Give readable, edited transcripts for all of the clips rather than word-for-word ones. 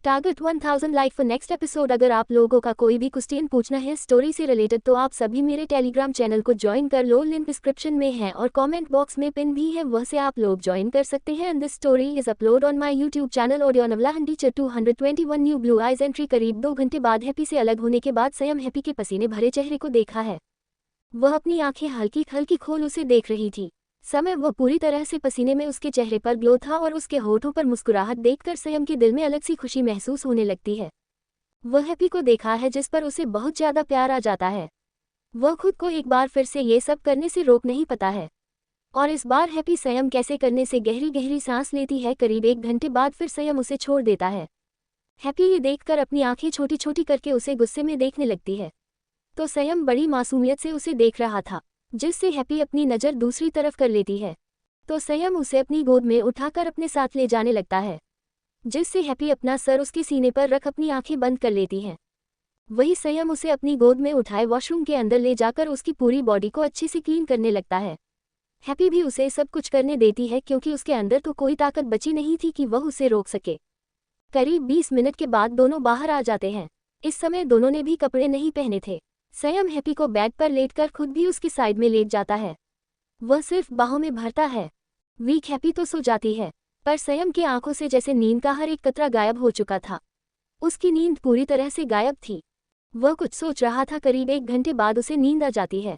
Target 1000 like for next episode. अगर आप लोगों का कोई भी क्वेश्चन पूछना है स्टोरी से रिलेटेड तो आप सभी मेरे टेलीग्राम चैनल को ज्वाइन कर लो, लिंक डिस्क्रिप्शन में है और कमेंट बॉक्स में पिन भी है, वह से आप लोग ज्वाइन कर सकते हैं। And this story is upload on my YouTube channel audio नवला teacher 221 new blue eyes entry. करीब 2 घंटे बाद हैप्पी से अलग होने के बाद सयम हैप्पी के पसीने भरे चेहरे को देखा है। वह अपनी आंखें हल्की हल्की खोल उसे देख रही थी। समय वह पूरी तरह से पसीने में उसके चेहरे पर ग्लो था और उसके होठों पर मुस्कुराहट देखकर सयम के दिल में अलग सी खुशी महसूस होने लगती है। वह हैप्पी को देखा है जिस पर उसे बहुत ज्यादा प्यार आ जाता है। वह खुद को एक बार फिर से ये सब करने से रोक नहीं पाता है और इस बार हैप्पी सयम कैसे करने से गहरी गहरी सांस लेती है। करीब 1 घंटे बाद फिर सयम उसे छोड़ देता है। हैप्पी ये देखकर अपनी आंखें छोटी छोटी करके उसे गुस्से में देखने लगती है तो सयम बड़ी मासूमियत से उसे देख रहा था, जिससे हैप्पी अपनी नज़र दूसरी तरफ कर लेती है तो सयम उसे अपनी गोद में उठाकर अपने साथ ले जाने लगता है, जिससे हैप्पी अपना सर उसके सीने पर रख अपनी आंखें बंद कर लेती है। वही सयम उसे अपनी गोद में उठाए वॉशरूम के अंदर ले जाकर उसकी पूरी बॉडी को अच्छे से क्लीन करने लगता है। हैप्पी भी उसे सब कुछ करने देती है क्योंकि उसके अंदर तो कोई ताकत बची नहीं थी कि वह उसे रोक सके। करीब 20 मिनट के बाद दोनों बाहर आ जाते हैं। इस समय दोनों ने भी कपड़े नहीं पहने थे। सयम हैप्पी को बेड पर लेटकर खुद भी उसकी साइड में लेट जाता है। वह सिर्फ बाहों में भरता है। वीक हैप्पी तो सो जाती है, पर सयम की आंखों से जैसे नींद का हर एक कतरा गायब हो चुका था। उसकी नींद पूरी तरह से गायब थी। वह कुछ सोच रहा था। करीब 1 घंटे बाद उसे नींद आ जाती है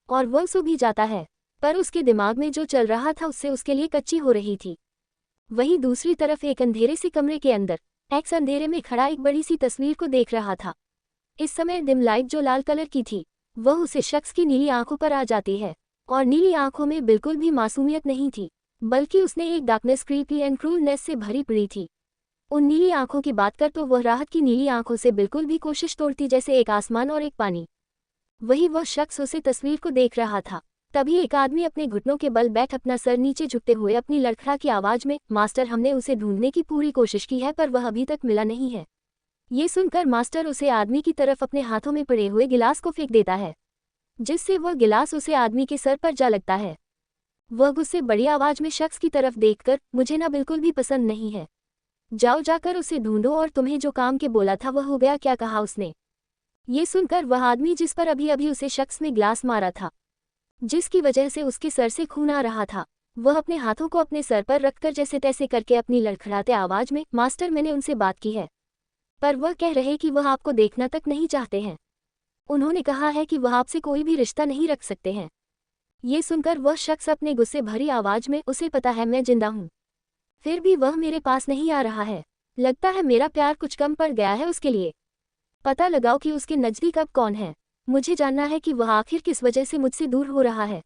और वह सो भी जाता है, पर उसके दिमाग में जो चल रहा था उससे उसके लिए कच्ची हो रही थी। वहीं दूसरी तरफ एक अंधेरे से कमरे के अंदर एक्स अंधेरे में खड़ा एक बड़ी सी तस्वीर को देख रहा था। इस समय डिम लाइट जो लाल कलर की थी वह उसे शख्स की नीली आंखों पर आ जाती है और नीली आंखों में बिल्कुल भी मासूमियत नहीं थी, बल्कि उसने एक डार्कनेस, क्रीपी एंड क्रूरनेस से भरी पड़ी थी। उन नीली आंखों की बात कर तो वह राहत की नीली आंखों से बिल्कुल भी कोशिश तोड़ती जैसे एक आसमान और एक पानी। वही वह शख्स उसे तस्वीर को देख रहा था। तभी एक आदमी अपने घुटनों के बल बैठ अपना सर नीचे झुकते हुए अपनी लड़खड़ा की आवाज में, मास्टर हमने उसे ढूंढने की पूरी कोशिश की है पर वह अभी तक मिला नहीं है। ये सुनकर मास्टर उसे आदमी की तरफ अपने हाथों में पड़े हुए गिलास को फेंक देता है, जिससे वह गिलास उसे आदमी के सर पर जा लगता है। वह गुस्से बड़ी आवाज में शख्स की तरफ देखकर, मुझे ना बिल्कुल भी पसंद नहीं है, जाओ जाकर उसे ढूंढो और तुम्हें जो काम के बोला था वह हो गया क्या, कहा उसने। ये सुनकर वह आदमी जिस पर अभी अभी उसे शख्स ने गिलास मारा था, जिसकी वजह से उसके सर से खून आ रहा था, वह अपने हाथों को अपने सर पर रखकर जैसे तैसे करके अपनी लड़खड़ाते आवाज में, मास्टर मैंने उनसे बात की है पर वह कह रहे कि वह आपको देखना तक नहीं चाहते हैं। उन्होंने कहा है कि वह आपसे कोई भी रिश्ता नहीं रख सकते हैं। ये सुनकर वह शख्स अपने गुस्से भरी आवाज में, उसे पता है मैं जिंदा हूँ, फिर भी वह मेरे पास नहीं आ रहा है। लगता है मेरा प्यार कुछ कम पड़ गया है उसके लिए। पता लगाओ कि उसके नज़दीक अब कौन है। मुझे जानना है कि वह आखिर किस वजह से मुझसे दूर हो रहा है।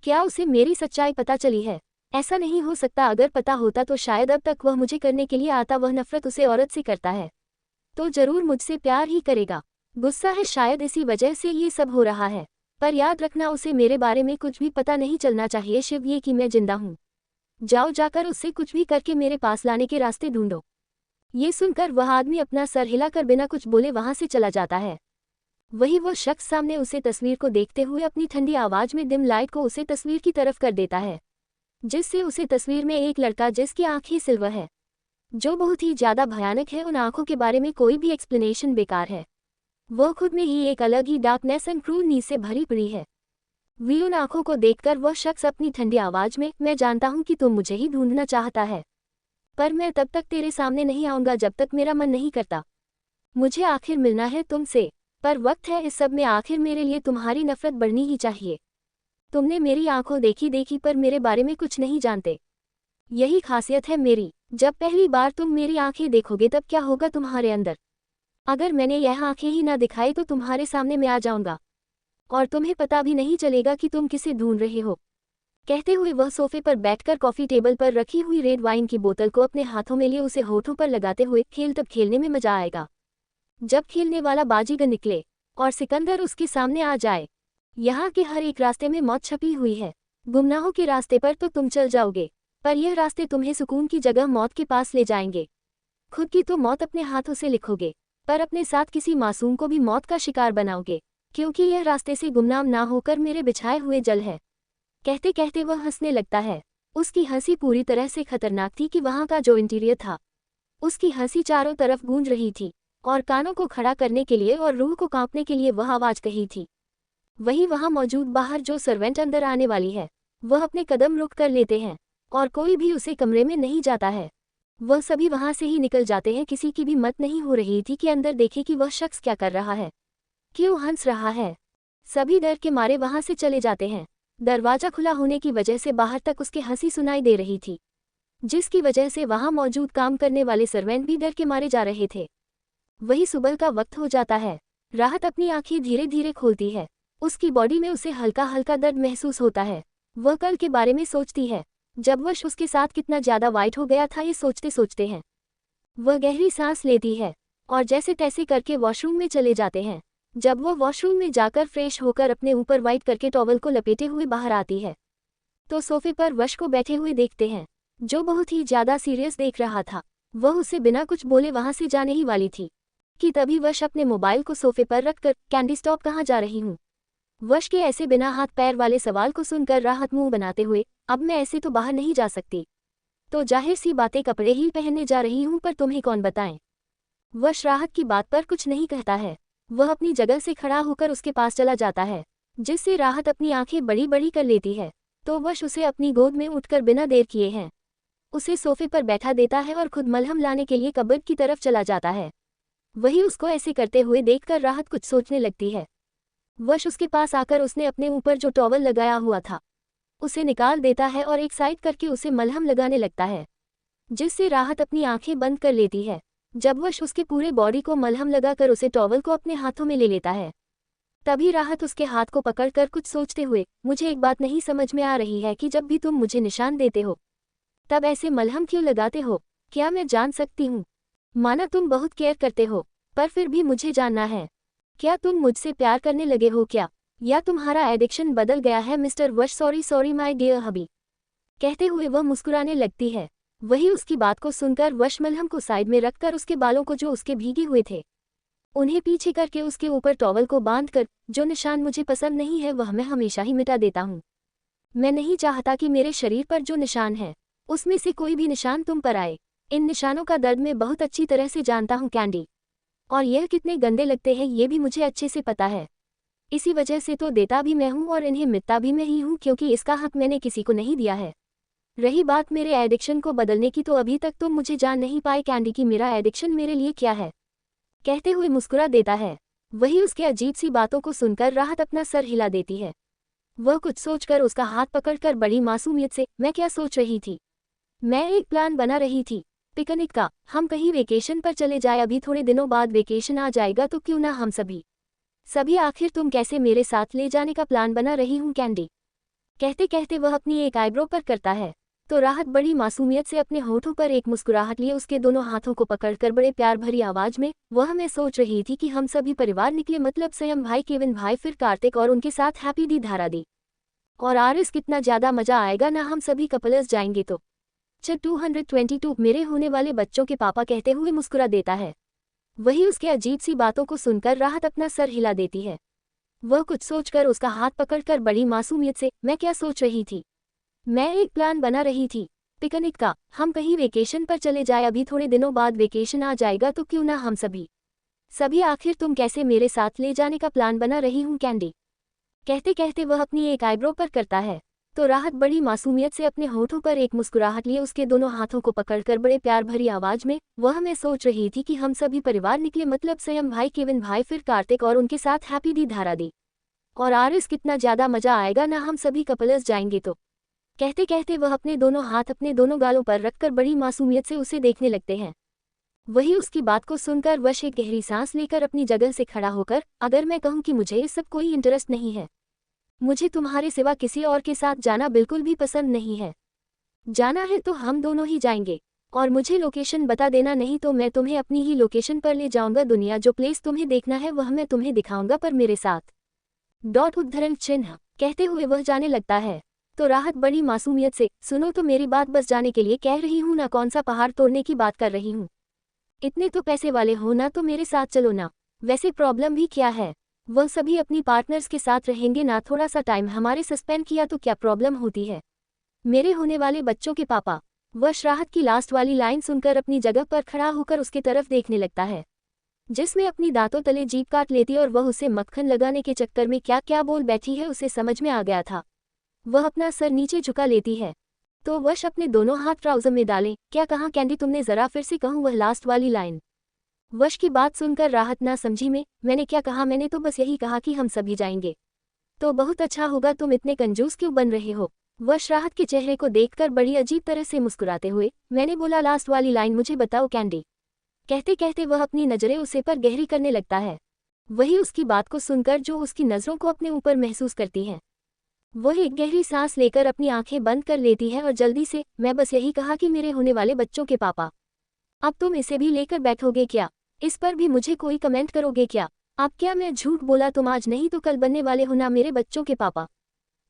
क्या उसे मेरी सच्चाई पता चली है? ऐसा नहीं हो सकता। अगर पता होता तो शायद अब तक वह मुझे करने के लिए आता। वह नफरत उसे औरत से करता है तो जरूर मुझसे प्यार ही करेगा। गुस्सा है शायद, इसी वजह से ये सब हो रहा है। पर याद रखना उसे मेरे बारे में कुछ भी पता नहीं चलना चाहिए, शिव ये कि मैं जिंदा हूँ। जाओ जाकर उससे कुछ भी करके मेरे पास लाने के रास्ते ढूंढो। ये सुनकर वह आदमी अपना सर हिलाकर बिना कुछ बोले वहां से चला जाता है। वही वह शख्स सामने उसे तस्वीर को देखते हुए अपनी ठंडी आवाज में डिम लाइट को उसे तस्वीर की तरफ कर देता है, जिससे उसे तस्वीर में एक लड़का जिसकी आंखें सिल्वर है, जो बहुत ही ज्यादा भयानक है। उन आंखों के बारे में कोई भी एक्सप्लेनेशन बेकार है। वह खुद में ही एक अलग ही डार्कनेस एंड क्रूरनेस से भरी पड़ी है। वी उन आंखों को देखकर वह शख्स अपनी ठंडी आवाज में, मैं जानता हूं कि तुम मुझे ही ढूंढना चाहता है, पर मैं तब तक तेरे सामने नहीं आऊंगा जब तक मेरा मन नहीं करता। मुझे आखिर मिलना है तुमसे, पर वक्त है इस सब में। आखिर मेरे लिए तुम्हारी नफरत बढ़नी ही चाहिए। तुमने मेरी आंखों देखी पर मेरे बारे में कुछ नहीं जानते। यही खासियत है मेरी। जब पहली बार तुम मेरी आंखें देखोगे तब क्या होगा तुम्हारे अंदर? अगर मैंने यह आंखें ही ना दिखाई तो तुम्हारे सामने मैं आ जाऊंगा और तुम्हें पता भी नहीं चलेगा कि तुम किसे ढूंढ रहे हो। कहते हुए वह सोफे पर बैठकर कॉफी टेबल पर रखी हुई रेड वाइन की बोतल को अपने हाथों में लिए उसे होठों पर लगाते हुए, खेल तब खेलने में मजा आएगा जब खेलने वाला बाजीगर निकले और सिकंदर उसके सामने आ जाए। यहाँ के हर एक रास्ते में मौत छपी हुई है। गुमनाहों के रास्ते पर तो तुम चल जाओगे, पर यह रास्ते तुम्हें सुकून की जगह मौत के पास ले जाएंगे। खुद की तो मौत अपने हाथों से लिखोगे, पर अपने साथ किसी मासूम को भी मौत का शिकार बनाओगे। क्योंकि यह रास्ते से गुमनाम ना होकर मेरे बिछाए हुए जल है। कहते कहते वह हंसने लगता है। उसकी हंसी पूरी तरह से खतरनाक थी कि वहां का जो इंटीरियर था, उसकी हंसी चारों तरफ गूंज रही थी और कानों को खड़ा करने के लिए और रूह को कांपने के लिए वह आवाज कही थी। वही वहां मौजूद बाहर जो सर्वेंट अंदर आने वाली है, वह अपने कदम रुक कर लेते हैं और कोई भी उसे कमरे में नहीं जाता है। वह सभी वहां से ही निकल जाते हैं। किसी की भी मत नहीं हो रही थी कि अंदर देखे कि वह शख्स क्या कर रहा है, क्यों हंस रहा है। सभी डर के मारे वहां से चले जाते हैं। दरवाजा खुला होने की वजह से बाहर तक उसकी हंसी सुनाई दे रही थी, जिसकी वजह से वहां मौजूद काम करने वाले सर्वेंट भी डर के मारे जा रहे थे। वही सुबह का वक्त हो जाता है। राहत अपनी आंखें धीरे धीरे खोलती है। उसकी बॉडी में उसे हल्का हल्का दर्द महसूस होता है। वह कल के बारे में सोचती है, जब वह उसके साथ कितना ज्यादा वाइट हो गया था। ये सोचते सोचते हैं वह गहरी सांस लेती है और जैसे तैसे करके वॉशरूम में चले जाते हैं। जब वह वॉशरूम में जाकर फ्रेश होकर अपने ऊपर वाइट करके टॉवल को लपेटे हुए बाहर आती है, तो सोफे पर वश को बैठे हुए देखते हैं, जो बहुत ही ज्यादा सीरियस देख रहा था। वह उसे बिना कुछ बोले वहां से जाने ही वाली थी कि तभी वश अपने मोबाइल को सोफे पर रखकर, कैंडी स्टॉप कहाँ जा रही हूँ। वश के ऐसे बिना हाथ पैर वाले सवाल को सुनकर राहत मुंह बनाते हुए, अब मैं ऐसे तो बाहर नहीं जा सकती, तो जाहिर सी बातें कपड़े ही पहनने जा रही हूँ, पर तुम्हें कौन बताएं। वश राहत की बात पर कुछ नहीं कहता है। वह अपनी जगह से खड़ा होकर उसके पास चला जाता है, जिससे राहत अपनी आंखें बड़ी बड़ी कर लेती है। तो वश उसे अपनी गोद में उठकर बिना देर किए हैं उसे सोफे पर बैठा देता है और खुद मलहम लाने के लिए कबर्ड की तरफ चला जाता है। वही उसको ऐसे करते हुए देखकर राहत कुछ सोचने लगती है। वश उसके पास आकर उसने अपने ऊपर जो टॉवल लगाया हुआ था, उसे निकाल देता है और एक साइड करके उसे मलहम लगाने लगता है, जिससे राहत अपनी आंखें बंद कर लेती है। जब वश उसके पूरे बॉडी को मलहम लगाकर उसे टॉवल को अपने हाथों में ले लेता है, तभी राहत उसके हाथ को पकड़कर कुछ सोचते हुए, मुझे एक बात नहीं समझ में आ रही है कि जब भी तुम मुझे निशान देते हो, तब ऐसे मलहम क्यों लगाते हो। क्या मैं जान सकती हूँ? माना तुम बहुत केयर करते हो, पर फिर भी मुझे जानना है, क्या तुम मुझसे प्यार करने लगे हो क्या, या तुम्हारा एडिक्शन बदल गया है मिस्टर वश। सॉरी सॉरी माय डियर हबी, कहते हुए वह मुस्कुराने लगती है। वही उसकी बात को सुनकर वश मलहम को साइड में रखकर उसके बालों को जो उसके भीगे हुए थे, उन्हें पीछे करके उसके ऊपर टॉवल को बांधकर, जो निशान मुझे पसंद नहीं है वह मैं हमेशा ही मिटा देता हूँ। मैं नहीं चाहता कि मेरे शरीर पर जो निशान है, उसमें से कोई भी निशान तुम पर आए। इन निशानों का दर्द मैं बहुत अच्छी तरह से जानता हूँ कैंडी, और यह कितने गंदे लगते हैं ये भी मुझे अच्छे से पता है। इसी वजह से तो देता भी मैं हूँ और इन्हें मिटता भी मैं ही हूँ, क्योंकि इसका हक मैंने किसी को नहीं दिया है। रही बात मेरे एडिक्शन को बदलने की, तो अभी तक तुम मुझे जान नहीं पाए कैंडी कि मेरा एडिक्शन मेरे लिए क्या है। कहते हुए मुस्कुरा देता है। वही उसके अजीब सी बातों को सुनकर राहत अपना सर हिला देती है। वह कुछ सोचकर उसका हाथ पकड़कर बड़ी मासूमियत से, मैं क्या सोच रही थी? मैं एक प्लान बना रही थी पिकनिक का। हम कहीं वेकेशन पर चले जाए। अभी थोड़े दिनों बाद वेकेशन आ जाएगा, तो क्यों ना हम सभी आखिर तुम कैसे मेरे साथ ले जाने का प्लान बना रही हूँ कैंडी। कहते कहते वह अपनी एक आईब्रो पर करता है, तो राहत बड़ी मासूमियत से अपने होठों पर एक मुस्कुराहट लिए उसके दोनों हाथों को पकड़कर बड़े प्यार भरी आवाज में, वह मैं सोच रही थी कि हम सभी परिवार निकले, मतलब स्वयं भाई केविन भाई, फिर कार्तिक और उनके साथ हैप्पी दी धारा दी, और आरिस कितना ज्यादा मजा आएगा ना, हम सभी कपल्स जाएंगे तो। 222 मेरे होने वाले बच्चों के पापा, कहते हुए मुस्कुरा देता है। वही उसके अजीब सी बातों को सुनकर राहत अपना सर हिला देती है। वह कुछ सोचकर उसका हाथ पकड़कर बड़ी मासूमियत से, मैं क्या सोच रही थी? मैं एक प्लान बना रही थी पिकनिक का। हम कहीं वेकेशन पर चले जाए। अभी थोड़े दिनों बाद वेकेशन आ जाएगा, तो क्यों ना हम सभी आखिर तुम कैसे मेरे साथ ले जाने का प्लान बना रही हूँ कैंडी। कहते कहते वह अपनी एक आईब्रो पर करता है, तो राहत बड़ी मासूमियत से अपने होठों पर एक मुस्कुराहट लिए उसके दोनों हाथों को पकड़कर बड़े प्यार भरी आवाज में, वह मैं सोच रही थी कि हम सभी परिवार निकले, मतलब स्वयं भाई केविन भाई, फिर कार्तिक और उनके साथ हैप्पी दी धारा दी, और आरिस कितना ज्यादा मजा आएगा ना, हम सभी कपल्स जाएंगे तो। कहते कहते वह अपने दोनों हाथ अपने दोनों गालों पर रखकर बड़ी मासूमियत से उसे देखने लगते हैं। वही उसकी बात को सुनकर वश एक गहरी सांस लेकर अपनी जगह से खड़ा होकर, अगर मैं कहूँ कि मुझे इस सब कोई इंटरेस्ट नहीं है, मुझे तुम्हारे सिवा किसी और के साथ जाना बिल्कुल भी पसंद नहीं है। जाना है तो हम दोनों ही जाएंगे, और मुझे लोकेशन बता देना, नहीं तो मैं तुम्हें अपनी ही लोकेशन पर ले जाऊंगा। दुनिया जो प्लेस तुम्हें देखना है वह मैं तुम्हें दिखाऊंगा, पर मेरे साथ उद्धरण चिन्ह। कहते हुए वह जाने लगता है, तो राहत बड़ी मासूमियत से, सुनो तो मेरी बात, बस जाने के लिए कह रही हूँ ना, कौन सा पहाड़ तोड़ने की बात कर रही हूँ। इतने तो पैसे वाले हो ना, तो मेरे साथ चलो ना, वैसे प्रॉब्लम भी क्या है। वह सभी अपनी पार्टनर्स के साथ रहेंगे ना, थोड़ा सा टाइम हमारे सस्पेंड किया तो क्या प्रॉब्लम होती है। मेरे होने वाले बच्चों के पापा। वह राहत की लास्ट वाली लाइन सुनकर अपनी जगह पर खड़ा होकर उसके तरफ देखने लगता है, जिसमें अपनी दांतों तले जीभ काट लेती और वह उसे मक्खन लगाने के चक्कर में क्या क्या बोल बैठी है उसे समझ में आ गया था। वह अपना सर नीचे झुका लेती है तो वश अपने दोनों हाथ ट्राउजर में डाले। क्या कहा कैंडी तुमने, जरा फिर से कहूँ वह लास्ट वाली लाइन। वश की बात सुनकर राहत ना समझी में, मैंने क्या कहा, मैंने तो बस यही कहा कि हम सभी जाएंगे। तो बहुत अच्छा होगा, तुम इतने कंजूस क्यों बन रहे हो। वश राहत के चेहरे को देखकर बड़ी अजीब तरह से मुस्कुराते हुए, मैंने बोला लास्ट वाली लाइन मुझे बताओ कैंडी। कहते कहते वह अपनी नजरें उसे पर गहरी करने लगता है। वही उसकी बात को सुनकर जो उसकी नजरों को अपने ऊपर महसूस करती है, वह एक गहरी सांस लेकर अपनी आंखें बंद कर लेती है और जल्दी से, मैं बस यही कहा कि मेरे होने वाले बच्चों के पापा। अब तुम इसे भी लेकर बैठोगे क्या, इस पर भी मुझे कोई कमेंट करोगे क्या। अब क्या मैं झूठ बोला, तुम आज नहीं तो कल बनने वाले हो ना मेरे बच्चों के पापा।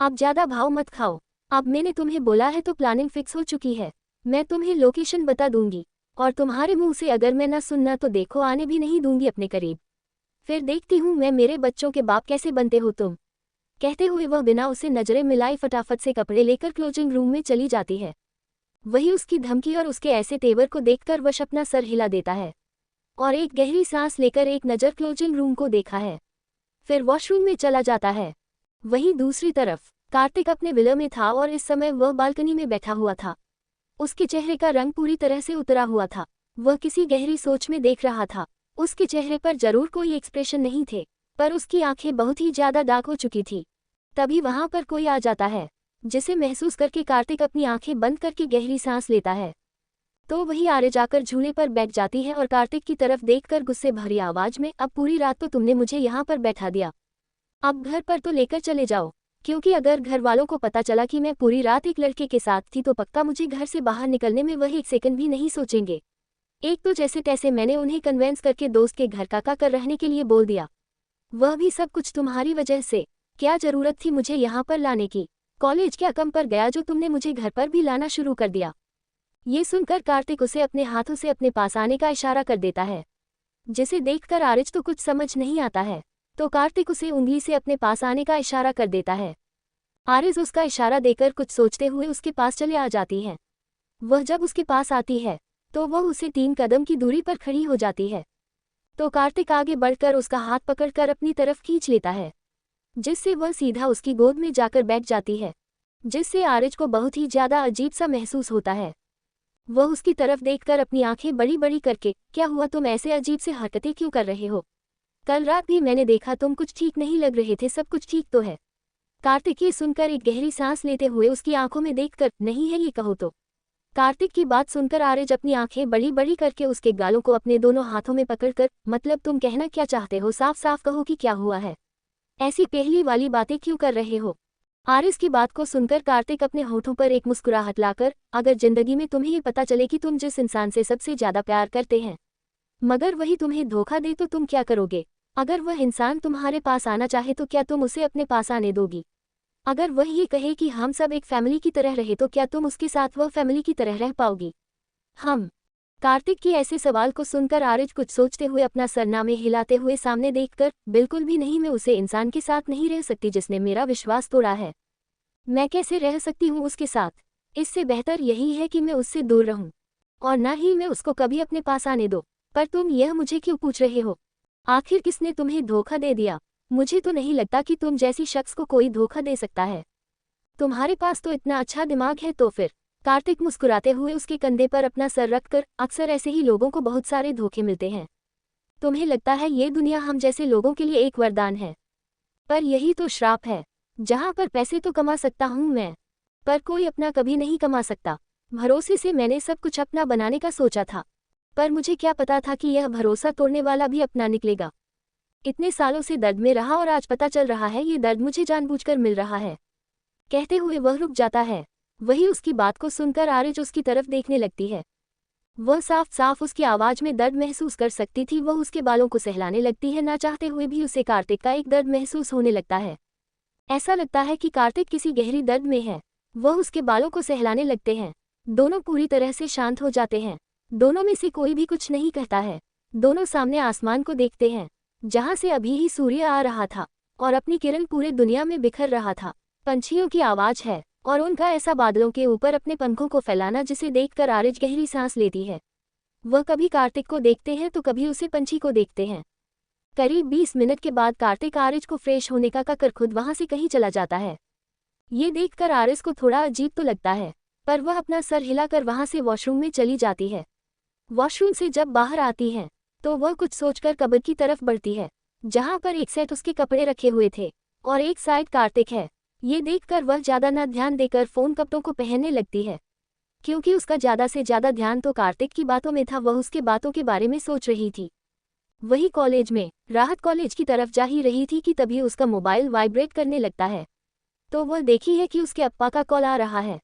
आप ज्यादा भाव मत खाओ, अब मैंने तुम्हें बोला है तो प्लानिंग फिक्स हो चुकी है। मैं तुम्हें लोकेशन बता दूंगी और तुम्हारे मुंह से अगर मैं ना सुनना तो देखो आने भी नहीं दूंगी अपने करीब। फिर देखती हूँ मैं मेरे बच्चों के बाप कैसे बनते हो तुम। कहते हुए वह बिना उसे नजरें मिलाई फटाफट से कपड़े लेकर क्लोजिंग रूम में चली जाती है। वही उसकी धमकी और उसके ऐसे तेवर को देखकर वश अपना सर हिला देता है और एक गहरी सांस लेकर एक नज़र क्लोजिंग रूम को देखा है, फिर वॉशरूम में चला जाता है। वहीं दूसरी तरफ कार्तिक अपने विला में था और इस समय वह बालकनी में बैठा हुआ था। उसके चेहरे का रंग पूरी तरह से उतरा हुआ था, वह किसी गहरी सोच में देख रहा था। उसके चेहरे पर जरूर कोई एक्सप्रेशन नहीं थे, पर उसकी आंखें बहुत ही ज्यादा डार्क हो चुकी थी। तभी वहां पर कोई आ जाता है, जिसे महसूस करके कार्तिक अपनी आंखें बंद करके गहरी सांस लेता है। तो वही आरे जाकर झूले पर बैठ जाती है और कार्तिक की तरफ देखकर गुस्से भरी आवाज में, अब पूरी रात तो तुमने मुझे यहाँ पर बैठा दिया, अब घर पर तो लेकर चले जाओ, क्योंकि अगर घर वालों को पता चला कि मैं पूरी रात एक लड़के के साथ थी तो पक्का मुझे घर से बाहर निकलने में वह एक सेकंड भी नहीं सोचेंगे। एक तो जैसे तैसे मैंने उन्हें कन्वेंस करके दोस्त के घर काका कर रहने के लिए बोल दिया, वह भी सब कुछ तुम्हारी वजह से। क्या जरूरत थी मुझे यहाँ पर लाने की, कॉलेज क्या कम पर गया जो तुमने मुझे घर पर भी लाना शुरू कर दिया। ये सुनकर कार्तिक उसे अपने हाथों से अपने पास आने का इशारा कर देता है, जिसे देखकर आरिज तो कुछ समझ नहीं आता है, तो कार्तिक उसे उंगली से अपने पास आने का इशारा कर देता है। आरिज उसका इशारा देकर कुछ सोचते हुए उसके पास चले आ जाती है। वह जब उसके पास आती है तो वह उसे 3 कदम की दूरी पर खड़ी हो जाती है, तो कार्तिक आगे बढ़कर उसका हाथ पकड़कर अपनी तरफ खींच लेता है, जिससे वह सीधा उसकी गोद में जाकर बैठ जाती है, जिससे आरिज को बहुत ही ज्यादा अजीब सा महसूस होता है। वह उसकी तरफ देखकर अपनी आंखें बड़ी बड़ी करके, क्या हुआ, तुम ऐसे अजीब से हरकतें क्यों कर रहे हो, कल रात भी मैंने देखा तुम कुछ ठीक नहीं लग रहे थे, सब कुछ ठीक तो है। कार्तिक ये सुनकर एक गहरी सांस लेते हुए उसकी आंखों में देखकर, नहीं है ये कहो तो। कार्तिक की बात सुनकर आरिज अपनी आंखें बड़ी बड़ी करके उसके गालों को अपने दोनों हाथों में पकड़कर, मतलब तुम कहना क्या चाहते हो, साफ साफ कहो कि क्या हुआ है, ऐसी पहली वाली बातें क्यों कर रहे हो। आरिज की बात को सुनकर कार्तिक अपने होठों पर एक मुस्कुराहट लाकर, अगर जिंदगी में तुम्हें ये पता चले कि तुम जिस इंसान से सबसे ज्यादा प्यार करते हैं मगर वही तुम्हें धोखा दे तो तुम क्या करोगे। अगर वह इंसान तुम्हारे पास आना चाहे तो क्या तुम उसे अपने पास आने दोगी। अगर वह ये कहे कि हम सब एक फैमिली की तरह रहे तो क्या तुम उसके साथ वह फैमिली की तरह रह पाओगी। हम कार्तिक के ऐसे सवाल को सुनकर आरिज कुछ सोचते हुए अपना सरनामे हिलाते हुए सामने देखकर, बिल्कुल भी नहीं, मैं उसे इंसान के साथ नहीं रह सकती जिसने मेरा विश्वास तोड़ा है। मैं कैसे रह सकती हूँ उसके साथ, इससे बेहतर यही है कि मैं उससे दूर रहूं और ना ही मैं उसको कभी अपने पास आने दो। पर तुम यह मुझे क्यों पूछ रहे हो, आखिर किसने तुम्हें धोखा दे दिया। मुझे तो नहीं लगता कि तुम जैसी शख्स को कोई धोखा दे सकता है, तुम्हारे पास तो इतना अच्छा दिमाग है। तो फिर कार्तिक मुस्कुराते हुए उसके कंधे पर अपना सर रखकर, अक्सर ऐसे ही लोगों को बहुत सारे धोखे मिलते हैं, तुम्हें लगता है ये दुनिया हम जैसे लोगों के लिए एक वरदान है, पर यही तो श्राप है। जहाँ पर पैसे तो कमा सकता हूँ मैं, पर कोई अपना कभी नहीं कमा सकता। भरोसे से मैंने सब कुछ अपना बनाने का सोचा था, पर मुझे क्या पता था कि यह भरोसा तोड़ने वाला भी अपना निकलेगा। इतने सालों से दर्द में रहा और आज पता चल रहा है ये दर्द मुझे जानबूझकर मिल रहा है। कहते हुए वह रुक जाता है। वही उसकी बात को सुनकर आरिज उसकी तरफ देखने लगती है। वह साफ साफ उसकी आवाज में दर्द महसूस कर सकती थी। वह उसके बालों को सहलाने लगती है, ना चाहते हुए भी उसे कार्तिक का एक दर्द महसूस होने लगता है। ऐसा लगता है कि कार्तिक किसी गहरी दर्द में है। वह उसके बालों को सहलाने लगते हैं। दोनों पूरी तरह से शांत हो जाते हैं। दोनों में से कोई भी कुछ नहीं कहता है। दोनों सामने आसमान को देखते हैं। जहां से अभी ही सूर्य आ रहा था और अपनी किरण पूरे दुनिया में बिखर रहा था। पंछियों की आवाज है और उनका ऐसा बादलों के ऊपर अपने पंखों को फैलाना जिसे देखकर आरिज गहरी सांस लेती है। वह कभी कार्तिक को देखते हैं तो कभी उसे पंछी को देखते हैं। करीब 20 मिनट के बाद कार्तिक आरिज को फ्रेश होने का कहकर खुद वहां से कहीं चला जाता है। ये देखकर आरिज को थोड़ा अजीब तो लगता है, पर वह अपना सर हिलाकर वहां से वॉशरूम में चली जाती है। वॉशरूम से जब बाहर आती है तो वह कुछ सोचकर कबर्ड की तरफ बढ़ती है, जहां पर एक सेट उसके कपड़े रखे हुए थे और एक साइड कार्तिक है। ये देखकर वह ज्यादा न ध्यान देकर फोन कपड़ों को पहनने लगती है, क्योंकि उसका ज्यादा से ज्यादा ध्यान तो कार्तिक की बातों में था। वह उसके बातों के बारे में सोच रही थी। वही कॉलेज में राहत कॉलेज की तरफ जा ही रही थी कि तभी उसका मोबाइल वाइब्रेट करने लगता है। तो वह देखी है कि उसके अप्पा का कॉल आ रहा है,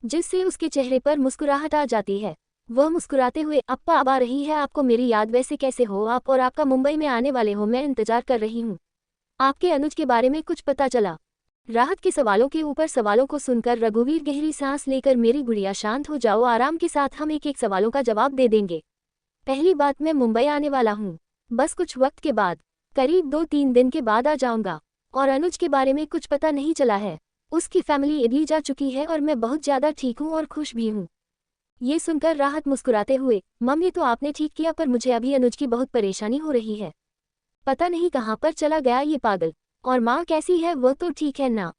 जिससे उसके चेहरे पर मुस्कुराहट आ जाती है। वह मुस्कुराते हुए, अप्पा अब आ रही है, आपको मेरी याद, वैसे कैसे हो आप और आपका मुंबई में आने वाले हो, मैं इंतजार कर रही हूँ। आपके अनुज के बारे में कुछ पता चला? राहत के सवालों के ऊपर सवालों को सुनकर रघुवीर गहरी सांस लेकर, मेरी गुड़िया शांत हो जाओ, आराम के साथ हम एक एक सवालों का जवाब दे देंगे। पहली बात, मैं मुंबई आने वाला हूँ, बस कुछ वक्त के बाद, करीब 2-3 दिन के बाद आ जाऊंगा। और अनुज के बारे में कुछ पता नहीं चला है। उसकी फैमिली इटली जा चुकी है और मैं बहुत ज्यादा ठीक हूँ और खुश भी हूँ। ये सुनकर राहत मुस्कुराते हुए, मम्मी तो आपने ठीक किया, पर मुझे अभी अनुज की बहुत परेशानी हो रही है। पता नहीं कहाँ पर चला गया ये पागल। और माँ कैसी है? वह तो ठीक है ना?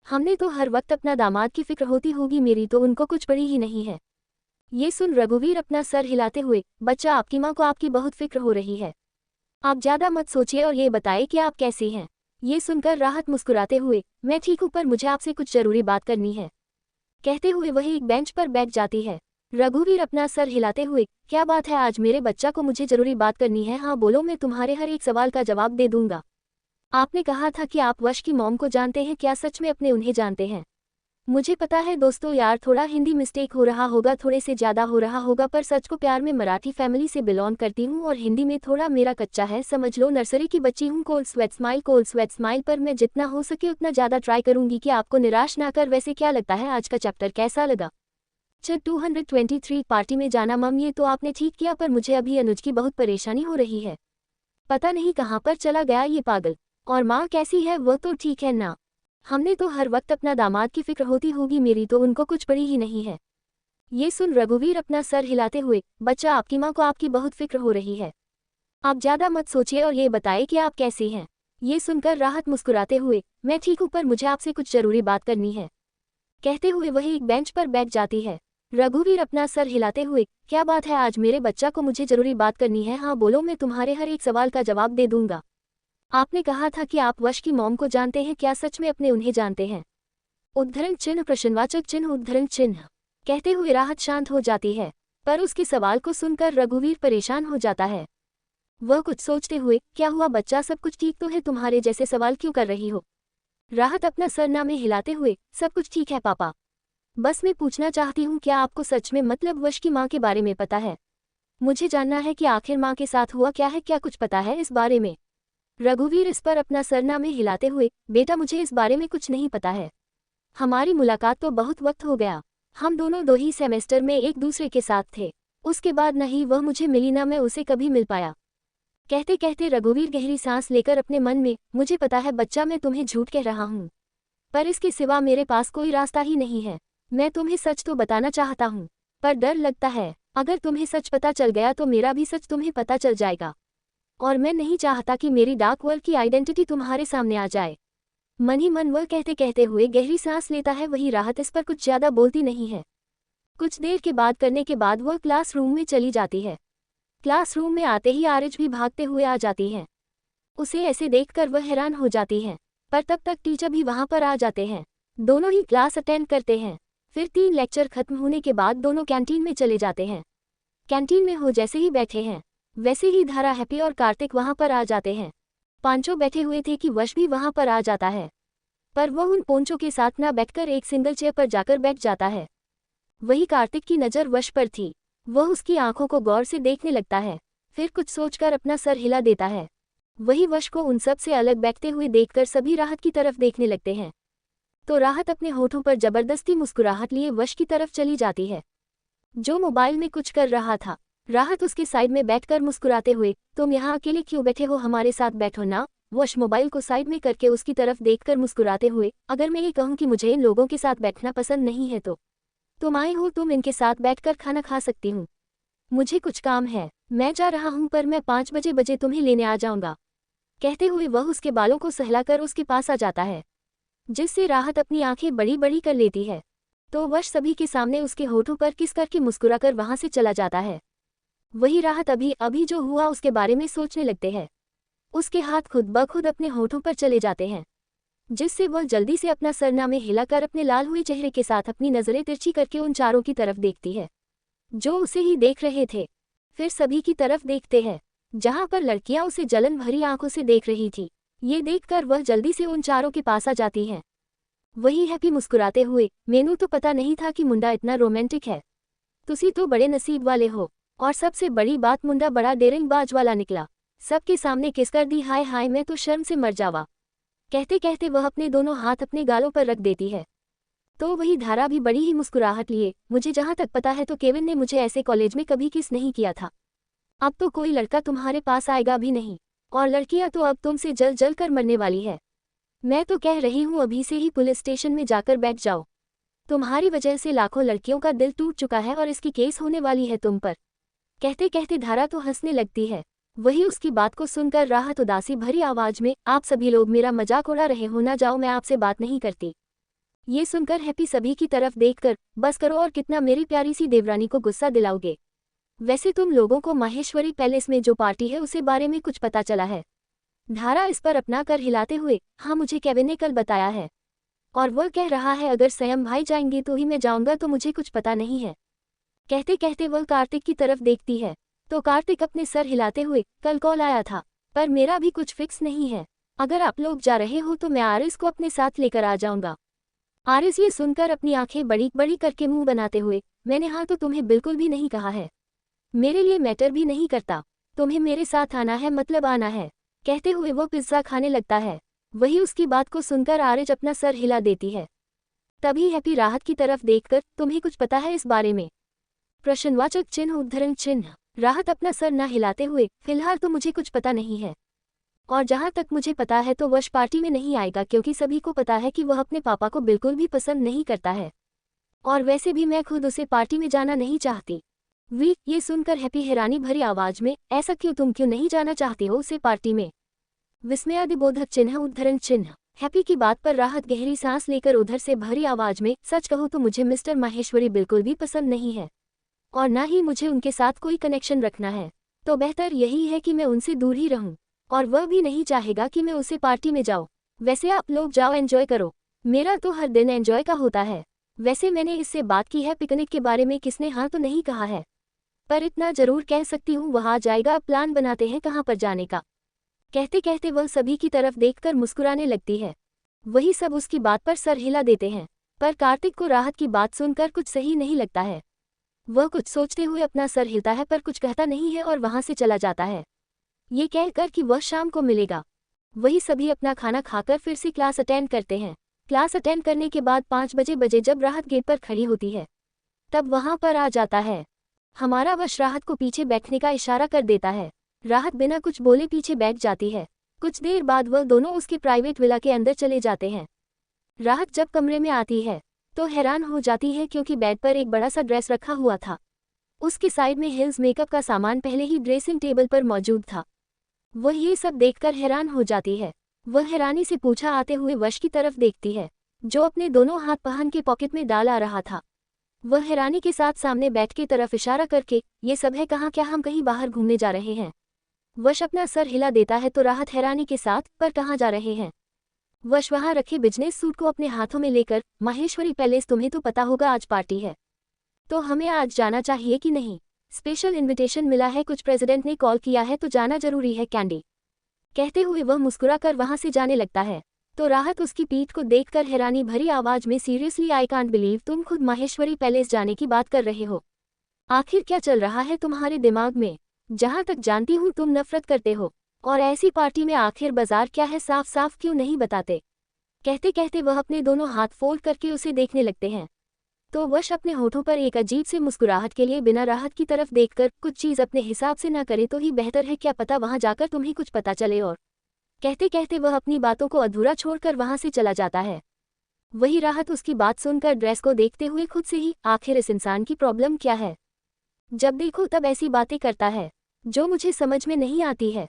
हमने तो हर वक्त अपना दामाद की फिक्र होती होगी, मेरी तो उनको कुछ पड़ी ही नहीं है। ये सुन रघुवीर अपना सर हिलाते हुए, बच्चा आपकी माँ को आपकी बहुत फिक्र हो रही है, आप ज्यादा मत सोचिए और ये बताइए कि आप कैसी हैं। ये सुनकर राहत मुस्कुराते हुए, मैं ठीक हूँ, पर मुझे आपसे कुछ जरूरी बात करनी है, कहते हुए वही एक बेंच पर बैठ जाती है। रघुवीर अपना सर हिलाते हुए, क्या बात है आज मेरे बच्चा को मुझे जरूरी बात करनी है? हाँ बोलो, मैं तुम्हारे हर एक सवाल का जवाब दे दूंगा। आपने कहा था कि आप वश की मॉम को जानते हैं, क्या सच में अपने उन्हें जानते हैं? मुझे पता है दोस्तों यार, थोड़ा हिंदी मिस्टेक हो रहा होगा, थोड़े से ज़्यादा हो रहा होगा, पर सच को प्यार में मराठी फैमिली से बिलोंग करती हूँ और हिंदी में थोड़ा मेरा कच्चा है, समझ लो नर्सरी की बच्ची हूँ। कोल्ड स्वेट स्माइल, पर मैं जितना हो सके उतना ज़्यादा ट्राई करूँगी कि आपको निराश ना कर। वैसे क्या लगता है आज का चैप्टर कैसा लगा? 223 पार्टी में जाना मम, ये तो आपने ठीक किया, पर मुझे अभी अनुज की बहुत परेशानी हो रही है, पता नहीं कहाँ पर चला गया ये पागल। और माँ कैसी है? वह तो ठीक है ना? हमने तो हर वक्त अपना दामाद की फिक्र होती होगी, मेरी तो उनको कुछ पड़ी ही नहीं है। ये सुन रघुवीर अपना सर हिलाते हुए, बच्चा आपकी माँ को आपकी बहुत फिक्र हो रही है, आप ज्यादा मत सोचिए और ये बताइए कि आप कैसी हैं। ये सुनकर राहत मुस्कुराते हुए, मैं ठीक हूँ, पर मुझे आपसे कुछ जरूरी बात करनी है, कहते हुए वही एक बेंच पर बैठ जाती है। रघुवीर अपना सर हिलाते हुए, क्या बात है आज मेरे बच्चा को मुझे जरूरी बात करनी है? हाँ बोलो, मैं तुम्हारे हर एक सवाल का जवाब दे दूंगा। आपने कहा था कि आप वश की मॉम को जानते हैं, क्या सच में अपने उन्हें जानते हैं? उद्धरण चिन्ह प्रश्नवाचक चिन्ह उद्धरण चिन्ह, कहते हुए राहत शांत हो जाती है, पर उसके सवाल को सुनकर रघुवीर परेशान हो जाता है। वह कुछ सोचते हुए, क्या हुआ बच्चा, सब कुछ ठीक तो है? तुम्हारे जैसे सवाल क्यों कर रही हो? राहत अपना सरना में हिलाते हुए, सब कुछ ठीक है पापा, बस मैं पूछना चाहती हूँ, क्या आपको सच में मतलब वश की माँ के बारे में पता है? मुझे जानना है कि आखिर माँ के साथ हुआ क्या है, क्या कुछ पता है इस बारे में? रघुवीर इस पर अपना सरना में हिलाते हुए, बेटा मुझे इस बारे में कुछ नहीं पता है, हमारी मुलाकात तो बहुत वक्त हो गया, हम दोनों 2 ही सेमेस्टर में एक दूसरे के साथ थे, उसके बाद न ही वह मुझे मिली न मैं उसे कभी मिल पाया। कहते कहते रघुवीर गहरी सांस लेकर अपने मन में, मुझे पता है बच्चा, मैं तुम्हें झूठ कह रहा हूँ, पर इसके सिवा मेरे पास कोई रास्ता ही नहीं है। मैं तुम्हें सच तो बताना चाहता हूँ, पर डर लगता है अगर तुम्हें सच पता चल गया तो मेरा भी सच तुम्हें पता चल जाएगा, और मैं नहीं चाहता कि मेरी डार्क वर्ल्ड की आइडेंटिटी तुम्हारे सामने आ जाए। मन ही मन वह कहते कहते हुए गहरी सांस लेता है। वही राहत इस पर कुछ ज्यादा बोलती नहीं है। कुछ देर के बाद करने के बाद वह क्लासरूम में चली जाती है। क्लासरूम में आते ही आरिज भी भागते हुए आ जाती है। उसे ऐसे देखकर वह हैरान हो जाती है, पर तब तक टीचर भी वहां पर आ जाते हैं। दोनों ही क्लास अटेंड करते हैं। फिर 3 लेक्चर खत्म होने के बाद दोनों कैंटीन में चले जाते हैं। कैंटीन में हो जैसे ही बैठे हैं वैसे ही धारा, हैप्पी और कार्तिक वहां पर आ जाते हैं। पांचों बैठे हुए थे कि वश भी वहां पर आ जाता है, पर वह उन पोंचों के साथ न बैठकर एक सिंगल चेयर पर जाकर बैठ जाता है। वही कार्तिक की नज़र वश पर थी। वह उसकी आंखों को गौर से देखने लगता है, फिर कुछ सोचकर अपना सर हिला देता है। वही वश को उन सब से अलग बैठते हुए देखकर सभी राहत की तरफ देखने लगते हैं, तो राहत अपने होठों पर जबरदस्ती मुस्कुराहट लिए वश की तरफ चली जाती है, जो मोबाइल में कुछ कर रहा था। राहत उसके साइड में बैठकर मुस्कुराते हुए, तुम यहाँ अकेले क्यों बैठे हो, हमारे साथ बैठो ना। वश मोबाइल को साइड में करके उसकी तरफ देखकर मुस्कुराते हुए, अगर मैं ये कहूँ कि मुझे इन लोगों के साथ बैठना पसंद नहीं है तो तुम आए हो, तुम इनके साथ बैठकर खाना खा सकती हूँ। मुझे कुछ काम है, मैं जा रहा हूँ, पर मैं 5 बजे तुम्हें लेने आ जाऊंगा। कहते हुए वह उसके बालों को सहलाकर उसके पास आ जाता है, जिससे राहत अपनी आंखें बड़ी बड़ी कर लेती है। तो वश सभी के सामने उसके होठों पर किस करके मुस्कुराकर वहां से चला जाता है। वही राहत अभी अभी जो हुआ उसके बारे में सोचने लगते हैं। उसके हाथ खुद ब खुद अपने होठों पर चले जाते हैं, जिससे वह जल्दी से अपना सरनामे हिलाकर अपने लाल हुए चेहरे के साथ अपनी नजरें तिरछी करके उन चारों की तरफ देखती है जो उसे ही देख रहे थे। फिर सभी की तरफ देखते हैं, जहां पर लड़कियां उसे जलन भरी आंखों से देख रही थी। ये देखकर वह जल्दी से उन चारों के पास आ जाती है। वही हैप्पी मुस्कुराते हुए, मेनू तो पता नहीं था कि मुंडा इतना रोमांटिक है। तुसी तो बड़े नसीब वाले हो, और सबसे बड़ी बात मुंडा बड़ा डेरिंगबाज वाला निकला। सबके सामने किस कर दी, हाय हाय मैं तो शर्म से मर जावा। कहते कहते वह अपने दोनों हाथ अपने गालों पर रख देती है। तो वही धारा भी बड़ी ही मुस्कुराहट लिए, मुझे जहां तक पता है तो केविन ने मुझे ऐसे कॉलेज में कभी किस नहीं किया था। अब तो कोई लड़का तुम्हारे पास आएगा भी नहीं, और लड़कियां तो अब तुमसे जल जल कर मरने वाली है। मैं तो कह रही हूँ अभी से ही पुलिस स्टेशन में जाकर बैठ जाओ। तुम्हारी वजह से लाखों लड़कियों का दिल टूट चुका है और इसकी केस होने वाली है तुम पर। कहते कहते धारा तो हंसने लगती है। वही उसकी बात को सुनकर राहत उदासी भरी आवाज में, आप सभी लोग मेरा मजाक उड़ा रहे हो ना, जाओ मैं आपसे बात नहीं करती। ये सुनकर हैप्पी सभी की तरफ देखकर, बस करो और कितना मेरी प्यारी सी देवरानी को गुस्सा दिलाओगे। वैसे तुम लोगों को माहेश्वरी पैलेस में जो पार्टी है उसे बारे में कुछ पता चला है? धारा इस पर अपना कर हिलाते हुए, हाँ मुझे केविन ने कल बताया है, और वह कह रहा है अगर स्वयं भाई जाएंगे तो ही मैं जाऊंगा, तो मुझे कुछ पता नहीं है। कहते कहते वह कार्तिक की तरफ देखती है, तो कार्तिक अपने सर हिलाते हुए, कल कॉल आया था, पर मेरा भी कुछ फिक्स नहीं है। अगर आप लोग जा रहे हो तो मैं आरिस को अपने साथ लेकर आ जाऊंगा। आरिस ये सुनकर अपनी आंखें बड़ी बड़ी करके मुंह बनाते हुए, मैंने हाँ तो तुम्हें बिल्कुल भी नहीं कहा है, मेरे लिए मैटर भी नहीं करता, तुम्हें मेरे साथ आना है मतलब आना है। कहते हुए वो पिज्जा खाने लगता है। वही उसकी बात को सुनकर आरिज अपना सर हिला देती है। तभी हैप्पी राहत की तरफ देखकर, तुम्हें कुछ पता है इस बारे में? प्रश्नवाचक चिन्ह उद्धरण चिन्ह। राहत अपना सर न हिलाते हुए, फिलहाल तो मुझे कुछ पता नहीं है, और जहां तक मुझे पता है तो वश पार्टी में नहीं आएगा, क्योंकि सभी को पता है कि वह अपने पापा को बिल्कुल भी पसंद नहीं करता है, और वैसे भी मैं खुद उसे पार्टी में जाना नहीं चाहती। वी ये सुनकर हैप्पी हैरानी भरी आवाज में, ऐसा क्यों, तुम क्यों नहीं जाना चाहती हो उसे पार्टी में? विस्मयादिबोधक चिन्ह उद्धरण चिन्ह। हैप्पी की बात पर राहत गहरी सांस लेकर उधर से भरी आवाज में, सच कहूँ तो मुझे मिस्टर माहेश्वरी बिल्कुल भी पसंद नहीं है, और ना ही मुझे उनके साथ कोई कनेक्शन रखना है, तो बेहतर यही है कि मैं उनसे दूर ही रहूं, और वह भी नहीं चाहेगा कि मैं उसे पार्टी में जाऊं। वैसे आप लोग जाओ एंजॉय करो, मेरा तो हर दिन एंजॉय का होता है। वैसे मैंने इससे बात की है पिकनिक के बारे में, किसने हाँ तो नहीं कहा है, पर इतना जरूर कह सकती हूँ वहां जाएगा, अब प्लान बनाते हैं कहाँ पर जाने का। कहते कहते वह सभी की तरफ देखकर मुस्कुराने लगती है। वही सब उसकी बात पर सर हिला देते हैं, पर कार्तिक को राहत की बात सुनकर कुछ सही नहीं लगता है। वह कुछ सोचते हुए अपना सर हिलता है पर कुछ कहता नहीं है और वहां से चला जाता है, ये कहकर कि वह शाम को मिलेगा। वही सभी अपना खाना खाकर फिर से क्लास अटेंड करते हैं। क्लास अटेंड करने के बाद 5 बजे जब राहत गेट पर खड़ी होती है, तब वहां पर आ जाता है। हमारा वश राहत को पीछे बैठने का इशारा कर देता है। राहत बिना कुछ बोले पीछे बैठ जाती है। कुछ देर बाद वह दोनों उसके प्राइवेट विला के अंदर चले जाते हैं। राहत जब कमरे में आती है तो हैरान हो जाती है, क्योंकि बेड पर एक बड़ा सा ड्रेस रखा हुआ था। उसके साइड में हिल्स मेकअप का सामान पहले ही ड्रेसिंग टेबल पर मौजूद था। वह ये सब देखकर हैरान हो जाती है। वह हैरानी से पूछा आते हुए वश की तरफ देखती है, जो अपने दोनों हाथ पहन के पॉकेट में डाल आ रहा था। वह हैरानी के साथ सामने बैठ के तरफ इशारा करके, ये सब है कहाँ, क्या हम कहीं बाहर घूमने जा रहे हैं? वश अपना सर हिला देता है तो राहत हैरानी के साथ, पर कहाँ जा रहे हैं? वश वहां रखे बिजनेस सूट को अपने हाथों में लेकर, माहेश्वरी पैलेस, तुम्हें तो पता होगा आज पार्टी है, तो हमें आज जाना चाहिए कि नहीं? स्पेशल इनविटेशन मिला है, कुछ प्रेसिडेंट ने कॉल किया है तो जाना जरूरी है कैंडी। कहते हुए वह मुस्कुराकर वहां से जाने लगता है, तो राहत उसकी पीठ को देखकर हैरानी भरी आवाज में, सीरियसली आई कांट बिलीव तुम खुद माहेश्वरी पैलेस जाने की बात कर रहे हो। आखिर क्या चल रहा है तुम्हारे दिमाग में? जहां तक जानती हूँ तुम नफरत करते हो, और ऐसी पार्टी में आखिर बाजार क्या है, साफ साफ क्यों नहीं बताते? कहते कहते वह अपने दोनों हाथ फोल्ड करके उसे देखने लगते हैं। तो वश अपने होठों पर एक अजीब से मुस्कुराहट के लिए बिना राहत की तरफ देखकर कुछ चीज़ अपने हिसाब से ना करे तो ही बेहतर है, क्या पता वहां जाकर तुम्हें कुछ पता चले। और कहते कहते वह अपनी बातों को अधूरा छोड़कर वहां से चला जाता है। वही राहत उसकी बात सुनकर ड्रेस को देखते हुए खुद से ही, आखिर इस इंसान की प्रॉब्लम क्या है, जब देखो तब ऐसी बातें करता है जो मुझे समझ में नहीं आती है।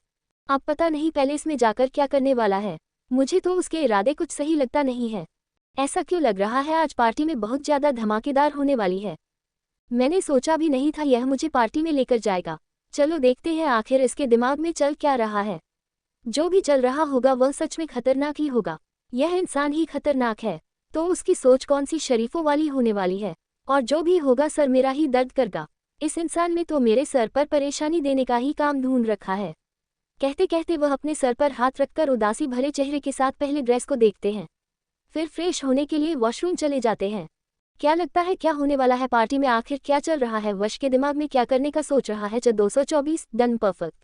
अब पता नहीं पैलेस में जाकर क्या करने वाला है, मुझे तो उसके इरादे कुछ सही लगता नहीं है। ऐसा क्यों लग रहा है आज पार्टी में बहुत ज़्यादा धमाकेदार होने वाली है। मैंने सोचा भी नहीं था यह मुझे पार्टी में लेकर जाएगा। चलो देखते हैं आखिर इसके दिमाग में चल क्या रहा है। जो भी चल रहा होगा वह सच में खतरनाक ही होगा। यह इंसान ही खतरनाक है तो उसकी सोच कौन सी शरीफों वाली होने वाली है। और जो भी होगा सर मेरा ही दर्द करगा। इस इंसान में तो मेरे सर पर परेशानी देने का ही काम ढूंढ रखा है। कहते कहते वह अपने सर पर हाथ रखकर उदासी भरे चेहरे के साथ पहले ड्रेस को देखते हैं, फिर फ्रेश होने के लिए वॉशरूम चले जाते हैं। क्या लगता है क्या होने वाला है पार्टी में, आखिर क्या चल रहा है, वश के दिमाग में क्या करने का सोच रहा है। 224 done perfect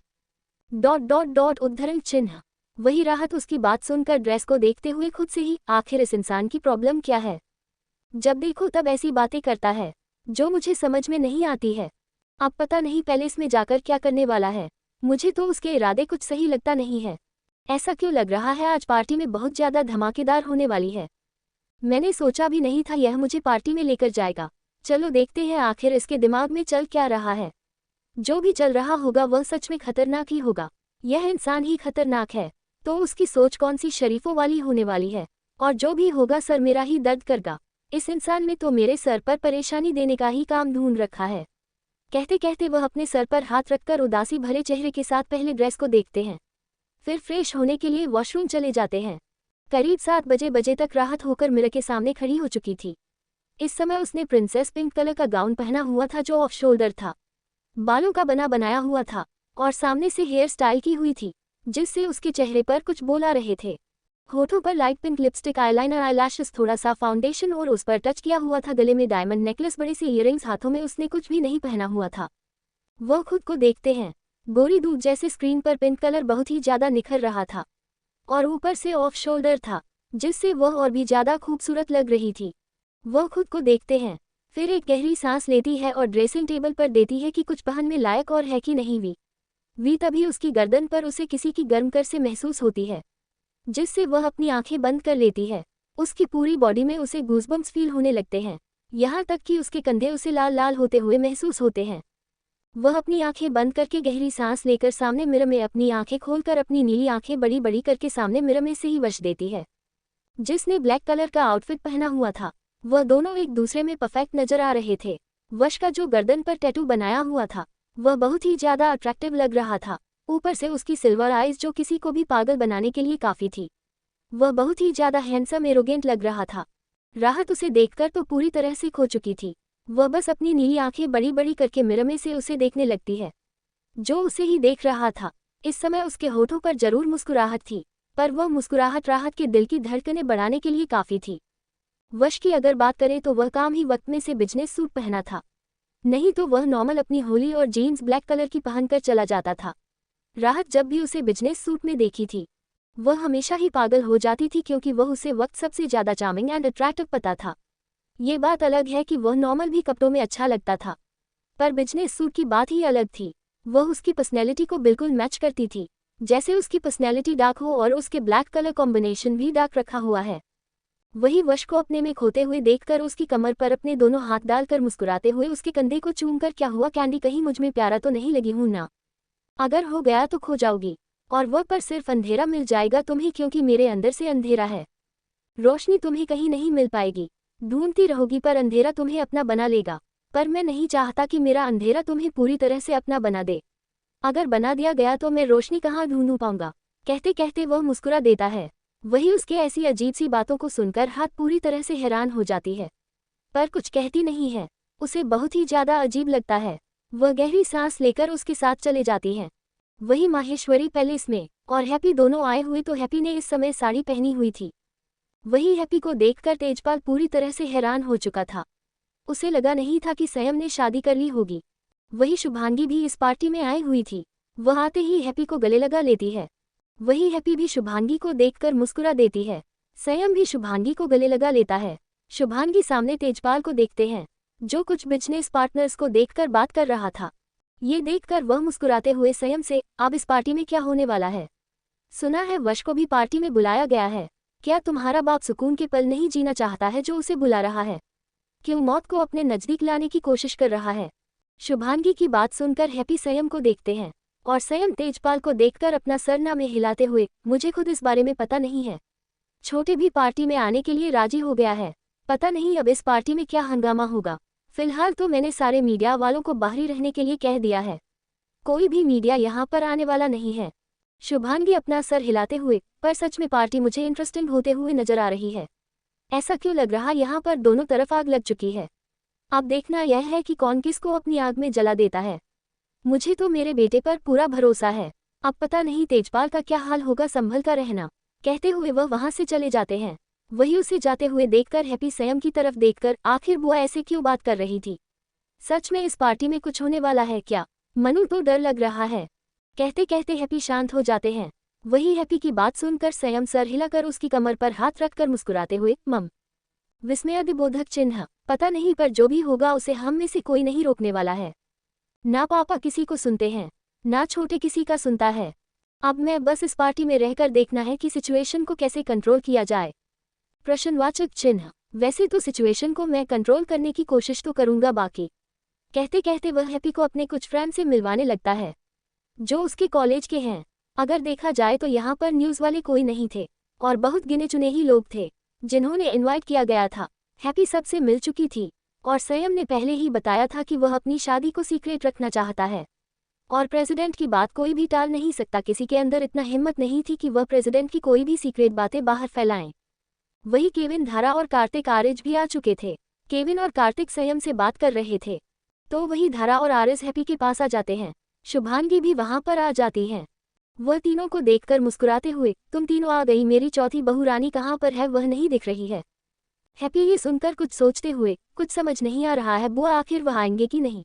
dot dot dot उद्धरण चिन्ह। वही राहत उसकी बात सुनकर ड्रेस को देखते हुए खुद से ही, आखिर इस इंसान की प्रॉब्लम क्या है, जब देखो तब ऐसी बातें करता है जो मुझे समझ में नहीं आती है। अब पता नहीं पैलेस में जाकर क्या करने वाला है, मुझे तो उसके इरादे कुछ सही लगता नहीं है। ऐसा क्यों लग रहा है आज पार्टी में बहुत ज़्यादा धमाकेदार होने वाली है। मैंने सोचा भी नहीं था यह मुझे पार्टी में लेकर जाएगा। चलो देखते हैं आखिर इसके दिमाग में चल क्या रहा है। जो भी चल रहा होगा वह सच में खतरनाक ही होगा। यह इंसान ही खतरनाक है तो उसकी सोच कौन सी शरीफों वाली होने वाली है। और जो भी होगा सर मेरा ही दर्द करगा। इस इंसान में तो मेरे सर पर परेशानी देने का ही काम ढूंढ रखा है। कहते कहते वह अपने सर पर हाथ रखकर उदासी भरे चेहरे के साथ पहले ड्रेस को देखते हैं, फिर फ्रेश होने के लिए वॉशरूम चले जाते हैं। करीब 7 बजे तक राहत होकर मिरर के सामने खड़ी हो चुकी थी। इस समय उसने प्रिंसेस पिंक कलर का गाउन पहना हुआ था जो ऑफ शोल्डर था, बालों का बनाया हुआ था और सामने से हेयर स्टाइल की हुई थी जिससे उसके चेहरे पर कुछ बोल आ रहे थे। होठों पर light pink lipstick, eyeliner, eyelashes, थोड़ा सा फाउंडेशन और उस पर टच किया हुआ था। गले में डायमंड नेकलेस, बड़े से ईयरिंग्स, हाथों में उसने कुछ भी नहीं पहना हुआ था। वह खुद को देखते हैं गोरी दूध जैसे स्क्रीन पर पिंक कलर बहुत ही ज्यादा निखर रहा था और ऊपर से ऑफ शोल्डर था जिससे वह और भी ज्यादा खूबसूरत लग रही थी। वह खुद को देखते हैं, फिर एक गहरी सांस लेती है और ड्रेसिंग टेबल पर देती है कि कुछ पहनने लायक और है कि नहीं। वी तभी उसकी गर्दन पर उसे किसी की गर्म कर से महसूस होती है जिससे वह अपनी आंखें बंद कर लेती है। उसकी पूरी बॉडी में उसे गूज़बम्प्स फील होने लगते हैं, यहाँ तक कि उसके कंधे उसे लाल लाल होते हुए महसूस होते हैं। वह अपनी आंखें बंद करके गहरी सांस लेकर सामने मिरर में अपनी आंखें खोलकर अपनी नीली आंखें बड़ी बड़ी करके सामने मिरर में से ही वश देती है जिसने ब्लैक कलर का आउटफिट पहना हुआ था। वह दोनों एक दूसरे में परफेक्ट नजर आ रहे थे। वश का जो गर्दन पर टैटू बनाया हुआ था वह बहुत ही ज्यादा अट्रैक्टिव लग रहा था। ऊपर से उसकी सिल्वर आइज जो किसी को भी पागल बनाने के लिए काफी थी। वह बहुत ही ज्यादा हैंडसम एरोगेंट लग रहा था। राहत उसे देखकर तो पूरी तरह से खो चुकी थी। वह बस अपनी नीली आंखें बड़ी बड़ी करके मिरर में से उसे देखने लगती है जो उसे ही देख रहा था। इस समय उसके होठों पर जरूर मुस्कुराहट थी पर वह मुस्कुराहट राहत के दिल की धड़कनें बढ़ाने के लिए काफी थी। वश की अगर बात करें तो वह काम ही वक्त में से बिजनेस सूट पहना था, नहीं तो वह नॉर्मल अपनी होली और जीन्स ब्लैक कलर की पहनकर चला जाता था। राहत जब भी उसे बिजनेस सूट में देखी थी वह हमेशा ही पागल हो जाती थी क्योंकि वह उसे वक्त सबसे ज्यादा चार्मिंग एंड अट्रैक्टिव पता था। ये बात अलग है कि वह नॉर्मल भी कपड़ों में अच्छा लगता था पर बिजनेस सूट की बात ही अलग थी। वह उसकी पर्सनैलिटी को बिल्कुल मैच करती थी, जैसे उसकी पर्सनैलिटी डार्क हो और उसके ब्लैक कलर कॉम्बिनेशन भी डार्क रखा हुआ है। वही वश को अपने में खोते हुए देखकर उसकी कमर पर अपने दोनों हाथ डालकर मुस्कुराते हुए उसके कंधे को चूमकर, क्या हुआ कैंडी, कहीं मुझ में प्यारा तो नहीं लगी हूं ना, अगर हो गया तो खो जाओगी और वह पर सिर्फ अंधेरा मिल जाएगा तुम्हें क्योंकि मेरे अंदर से अंधेरा है। रोशनी तुम्हें कहीं नहीं मिल पाएगी, ढूंढती रहोगी पर अंधेरा तुम्हें अपना बना लेगा। पर मैं नहीं चाहता कि मेरा अंधेरा तुम्हें पूरी तरह से अपना बना दे, अगर बना दिया गया तो मैं रोशनी कहाँ ढूंढूं पाऊंगा। कहते कहते वह मुस्कुरा देता है। वही उसके ऐसी अजीब सी बातों को सुनकर हाथ पूरी तरह से हैरान हो जाती है पर कुछ कहती नहीं है। उसे बहुत ही ज्यादा अजीब लगता है। वह गहरी सांस लेकर उसके साथ चले जाती है। वही माहेश्वरी पैलेस में और हैप्पी दोनों आए हुए तो हैप्पी ने इस समय साड़ी पहनी हुई थी। वही हैप्पी को देखकर तेजपाल पूरी तरह से हैरान हो चुका था। उसे लगा नहीं था कि संयम ने शादी कर ली होगी। वही शुभांगी भी इस पार्टी में आई हुई थी। वह आते ही हैप्पी को गले लगा लेती है। वही हैप्पी भी शुभांगी को देखकर मुस्कुरा देती है। संयम भी शुभांगी को गले लगा लेता है। शुभांगी सामने तेजपाल को देखते हैं, जो कुछ बिजनेस पार्टनर्स को देखकर बात कर रहा था। ये देखकर वह मुस्कुराते हुए संयम से, अब इस पार्टी में क्या होने वाला है? सुना है वश को भी पार्टी में बुलाया गया है। क्या तुम्हारा बाप सुकून के पल नहीं जीना चाहता है जो उसे बुला रहा है? क्यों मौत को अपने नजदीक लाने की कोशिश कर रहा है? शुभांगी की बात सुनकर हैप्पी संयम को देखते हैं और संयम तेजपाल को देखकर अपना सरना में हिलाते हुए, मुझे खुद इस बारे में पता नहीं है। छोटे भी पार्टी में आने के लिए राजी हो गया है। पता नहीं अब इस पार्टी में क्या हंगामा होगा। फिलहाल तो मैंने सारे मीडिया वालों को बाहरी रहने के लिए कह दिया है। कोई भी मीडिया यहाँ पर आने वाला नहीं है। शुभांगी अपना सर हिलाते हुए, पर सच में पार्टी मुझे इंटरेस्टिंग होते हुए नजर आ रही है। ऐसा क्यों लग रहा यहाँ पर दोनों तरफ आग लग चुकी है। अब देखना यह है कि कौन किसको अपनी आग में जला देता है। मुझे तो मेरे बेटे पर पूरा भरोसा है। अब पता नहीं तेजपाल का क्या हाल होगा, संभल कर रहना। कहते हुए वह वहां से चले जाते हैं। वही उसे जाते हुए देखकर हैप्पी संयम की तरफ देखकर, आखिर बुआ ऐसे क्यों बात कर रही थी? सच में इस पार्टी में कुछ होने वाला है क्या? मनु तो डर लग रहा है। कहते कहते हैप्पी शांत हो जाते हैं। वही हैप्पी की बात सुनकर संयम सर हिलाकर उसकी कमर पर हाथ रखकर मुस्कुराते हुए, मम विस्मयादिबोधक चिन्ह, पता नहीं पर जो भी होगा उसे हम में से कोई नहीं रोकने वाला है। ना पापा किसी को सुनते हैं, ना छोटे किसी का सुनता है। अब मैं बस इस पार्टी में रहकर देखना है कि सिचुएशन को कैसे कंट्रोल किया जाए। प्रश्नवाचक चिन्ह, वैसे तो सिचुएशन को मैं कंट्रोल करने की कोशिश तो करूंगा बाकी। कहते कहते वह हैप्पी को अपने कुछ फ्रेंड से मिलवाने लगता है, जो उसके कॉलेज के हैं। अगर देखा जाए तो यहाँ पर न्यूज़ वाले कोई नहीं थे और बहुत गिने चुने ही लोग थे जिन्होंने इनवाइट किया गया था। हैप्पी सबसे मिल चुकी थी और संयम ने पहले ही बताया था कि वह अपनी शादी को सीक्रेट रखना चाहता है और प्रेसिडेंट की बात कोई भी टाल नहीं सकता। किसी के अंदर इतना हिम्मत नहीं थी कि वह प्रेसिडेंट की कोई भी सीक्रेट बातें बाहर फैलाएं। वही केविन, धारा और कार्तिक आर्यज भी आ चुके थे। केविन और कार्तिक संयम से बात कर रहे थे तो वही धारा और आर्यज हैप्पी के पास आ जाते हैं। शुभांगी भी वहां पर आ जाती हैं। वह तीनों को देखकर मुस्कुराते हुए, तुम तीनों आ गई, मेरी चौथी बहू रानी कहाँ पर है? वह नहीं दिख रही है। हैप्पी ये सुनकर कुछ सोचते हुए, कुछ समझ नहीं आ रहा है बुआ, आखिर वह आएंगे कि नहीं?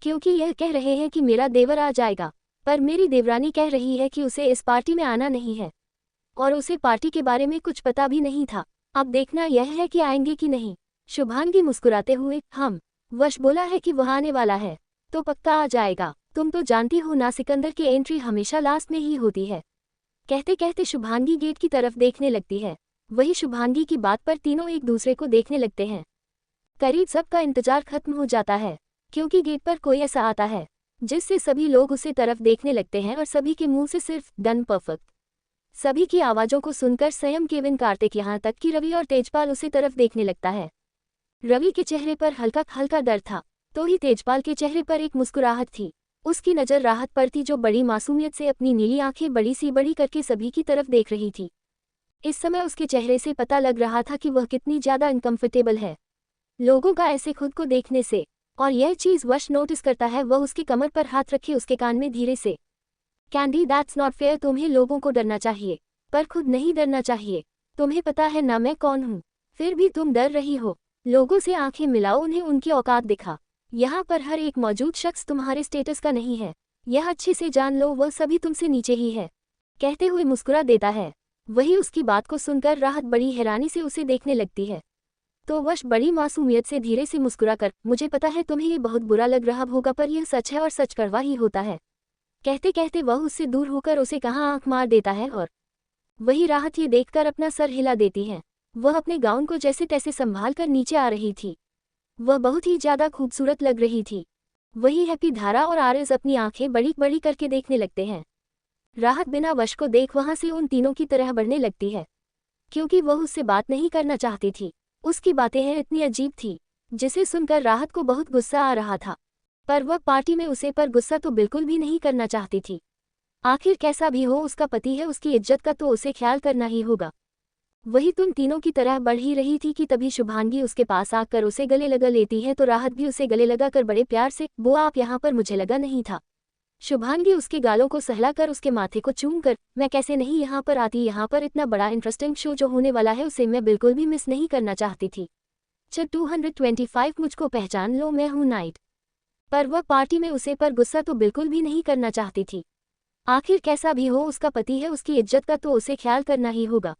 क्योंकि यह कह रहे हैं कि मेरा देवर आ जाएगा, पर मेरी देवरानी कह रही है कि उसे इस पार्टी में आना नहीं है और उसे पार्टी के बारे में कुछ पता भी नहीं था। अब देखना यह है कि आएंगे कि नहीं। शुभांगी मुस्कुराते हुए, हम वश बोला है कि वह आने वाला है तो पक्का आ जाएगा। तुम तो जानती हो ना, सिकंदर की एंट्री हमेशा लास्ट में ही होती है। कहते कहते शुभांगी गेट की तरफ देखने लगती है। वही शुभांगी की बात पर तीनों एक दूसरे को देखने लगते हैं। करीब सबका इंतजार खत्म हो जाता है क्योंकि गेट पर कोई ऐसा आता है जिससे सभी लोग उसे तरफ देखने लगते हैं और सभी के मुंह से सिर्फ डन परफेक्ट। सभी की आवाज़ों को सुनकर संयम, केविन, कार्तिक, यहाँ तक कि रवि और तेजपाल उसे तरफ देखने लगता है। रवि के चेहरे पर हल्का हल्का डर था तो ही तेजपाल के चेहरे पर एक मुस्कुराहट थी। उसकी नज़र राहत पर थी, जो बड़ी मासूमियत से अपनी नीली आंखें बड़ी सी बड़ी करके सभी की तरफ देख रही थी। इस समय उसके चेहरे से पता लग रहा था कि वह कितनी ज़्यादा अनकंफर्टेबल है लोगों का ऐसे खुद को देखने से। और यह चीज़ वश नोटिस करता है। वह उसकी कमर पर हाथ रखे उसके कान में धीरे से, कैंडी दैट्स नॉट फेयर, तुम्हें लोगों को डरना चाहिए पर खुद नहीं डरना चाहिए। तुम्हें पता है ना मैं कौन हूँ, फिर भी तुम डर रही हो। लोगों से आंखें मिलाओ, उन्हें उनकी औकात दिखा। यहाँ पर हर एक मौजूद शख्स तुम्हारे स्टेटस का नहीं है, यह अच्छे से जान लो, वह सभी तुमसे नीचे ही है। कहते हुए मुस्कुरा देता है। वही उसकी बात को सुनकर राहत बड़ी हैरानी से उसे देखने लगती है तो वश बड़ी मासूमियत से धीरे से मुस्कुराकर, मुझे पता है तुम्हें ये बहुत बुरा लग रहा होगा पर यह सच है और सच कड़वा ही होता है। कहते कहते वह उससे दूर होकर उसे कहाँ आंख मार देता है और वही राहत ये देखकर अपना सर हिला देती है। वह अपने गाउन को जैसे तैसे संभाल कर नीचे आ रही थी। वह बहुत ही ज्यादा खूबसूरत लग रही थी। वही हैप्पी, धारा और आरज अपनी आंखें बड़ी बड़ी करके देखने लगते हैं। राहत बिना वश को देख वहां से उन तीनों की तरह बढ़ने लगती है क्योंकि वह उससे बात नहीं करना चाहती थी। उसकी बातें हैं इतनी अजीब थी जिसे सुनकर राहत को बहुत गुस्सा आ रहा था, पर वह पार्टी में उसे पर गुस्सा तो बिल्कुल भी नहीं करना चाहती थी। आखिर कैसा भी हो उसका पति है, उसकी इज्जत का तो उसे ख्याल करना ही होगा। वही तुम तीनों की तरह बढ़ ही रही थी कि तभी शुभांगी उसके पास आकर उसे गले लगा लेती है तो राहत भी उसे गले लगाकर बड़े प्यार से, वो आप यहाँ पर, मुझे लगा नहीं था। शुभांगी उसके गालों को सहलाकर उसके माथे को चूम कर, मैं कैसे नहीं यहाँ पर आती, यहाँ पर इतना बड़ा इंटरेस्टिंग शो जो होने वाला है उसे मैं बिल्कुल भी मिस नहीं करना चाहती थी। 225 मुझको पहचान लो, मैं हूँ नाइट। पर वह पार्टी में उसे पर गुस्सा तो बिल्कुल भी नहीं करना चाहती थी। आखिर कैसा भी हो उसका पति है, उसकी इज्जत का तो उसे ख्याल करना ही होगा।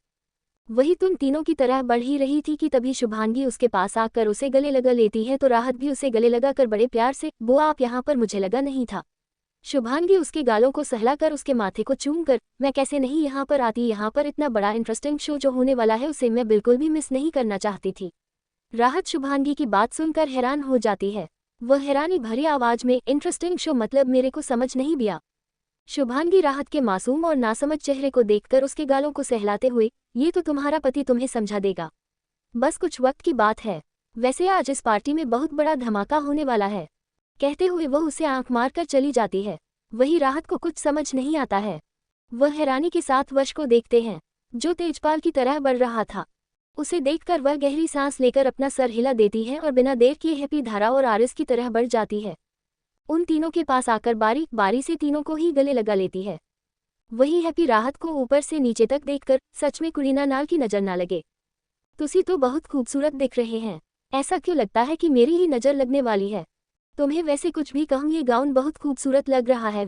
वही तुम तीनों की तरह बढ़ ही रही थी कि तभी शुभांगी उसके पास आकर उसे गले लगा लेती है तो राहत भी उसे गले लगाकर बड़े प्यार से, बुआ आप यहाँ पर, मुझे लगा नहीं था। शुभांगी उसके गालों को सहलाकर उसके माथे को चूम कर, मैं कैसे नहीं यहाँ पर आती, यहाँ पर इतना बड़ा इंटरेस्टिंग शो जो होने वाला है उसे मैं बिल्कुल भी मिस नहीं करना चाहती थी। राहत शुभांगी की बात सुनकर हैरान हो जाती है। वह हैरानी भरी आवाज में, इंटरेस्टिंग शो मतलब मेरे को समझ नहीं दिया। शुभांगी राहत के मासूम और नासमझ चेहरे को देखकर उसके गालों को सहलाते हुए, ये तो तुम्हारा पति तुम्हें समझा देगा, बस कुछ वक्त की बात है। वैसे आज इस पार्टी में बहुत बड़ा धमाका होने वाला है। कहते हुए वह उसे आंख मारकर चली जाती है। वही राहत को कुछ समझ नहीं आता है। वह हैरानी के साथ वश को देखते हैं, जो तेजपाल की तरह बढ़ रहा था। उसे देखकर वह गहरी सांस लेकर अपना सर हिला देती है और बिना देर किए हैप्पी, धारा और आरिस की तरह बढ़ जाती है। उन तीनों के पास आकर बारी बारी से तीनों को ही गले लगा लेती है। वही हैप्पी राहत को ऊपर से नीचे तक देखकर, सच में कुरीना नाल की नजर ना लगे, तुसी तो बहुत खूबसूरत दिख रहे हैं, ऐसा क्यों लगता है कि मेरी ही नजर लगने वाली है। तुम्हें वैसे कुछ भी कहूँ, ये गाउन बहुत खूबसूरत लग रहा है।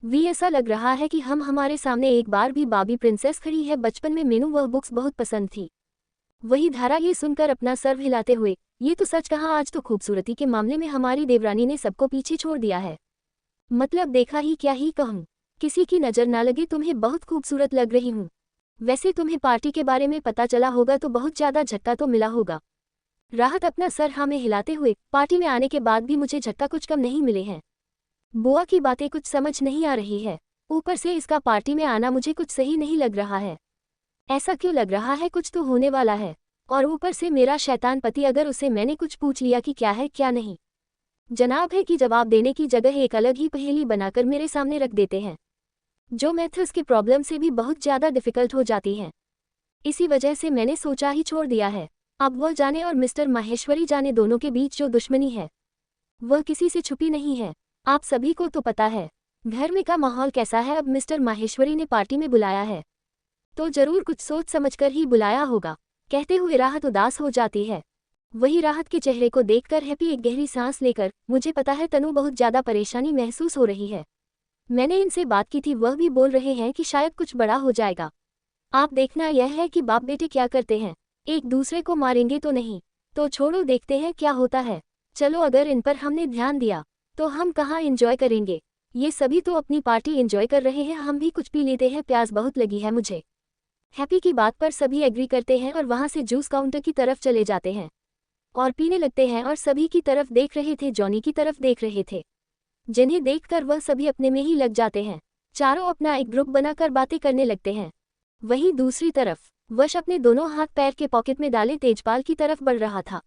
वी ऐसा लग रहा है कि हमारे सामने एक बार भी बाबी प्रिंसेस खड़ी है। बचपन में मेनू वह बुक्स बहुत पसंद थी। वही धारा ये सुनकर अपना सर हिलाते हुए, ये तो सच कहा, आज तो खूबसूरती के मामले में हमारी देवरानी ने सबको पीछे छोड़ दिया है। मतलब देखा ही क्या ही कहूँ, किसी की नज़र ना लगे, तुम्हें बहुत खूबसूरत लग रही हूँ। वैसे तुम्हें पार्टी के बारे में पता चला होगा तो बहुत ज़्यादा झटका तो मिला होगा। राहत अपना सर हाँ में हिलाते हुए, पार्टी में आने के बाद भी मुझे झटका कुछ कम नहीं मिले हैं। बुआ की बातें कुछ समझ नहीं आ रही है, ऊपर से इसका पार्टी में आना मुझे कुछ सही नहीं लग रहा है। ऐसा क्यों लग रहा है, कुछ तो होने वाला है। और ऊपर से मेरा शैतान पति, अगर उसे मैंने कुछ पूछ लिया कि क्या है क्या नहीं, जनाब है कि जवाब देने की जगह एक अलग ही पहेली बनाकर मेरे सामने रख देते हैं, जो मैथ्स की प्रॉब्लम से भी बहुत ज़्यादा डिफ़िकल्ट हो जाती हैं। इसी वजह से मैंने सोचा ही छोड़ दिया है। अब वह जाने और मिस्टर माहेश्वरी जाने, दोनों के बीच जो दुश्मनी है वह किसी से छुपी नहीं है। आप सभी को तो पता है घर में का माहौल कैसा है। अब मिस्टर माहेश्वरी ने पार्टी में बुलाया है तो जरूर कुछ सोच समझकर ही बुलाया होगा। कहते हुए राहत उदास हो जाती है। वही राहत के चेहरे को देखकर हैप्पी एक गहरी सांस लेकर, मुझे पता है तनु बहुत ज़्यादा परेशानी महसूस हो रही है, मैंने इनसे बात की थी, वह भी बोल रहे हैं कि शायद कुछ बड़ा हो जाएगा। आप देखना यह है कि बाप बेटे क्या करते हैं, एक दूसरे को मारेंगे तो नहीं, तो छोड़ो देखते हैं क्या होता है। चलो अगर इन पर हमने ध्यान दिया तो हम कहाँ एंजॉय करेंगे। ये सभी तो अपनी पार्टी एंजॉय कर रहे हैं, हम भी कुछ पी लेते हैं, प्यास बहुत लगी है मुझे। हैप्पी की बात पर सभी एग्री करते हैं और वहाँ से जूस काउंटर की तरफ चले जाते हैं और पीने लगते हैं और सभी की तरफ देख रहे थे, जॉनी की तरफ देख रहे थे, जिन्हें देखकर वह सभी अपने में ही लग जाते हैं। चारों अपना एक ग्रुप बनाकर बातें करने लगते हैं। वहीं दूसरी तरफ वश अपने दोनों हाथ पैर के पॉकेट में डाले तेजपाल की तरफ बढ़ रहा था।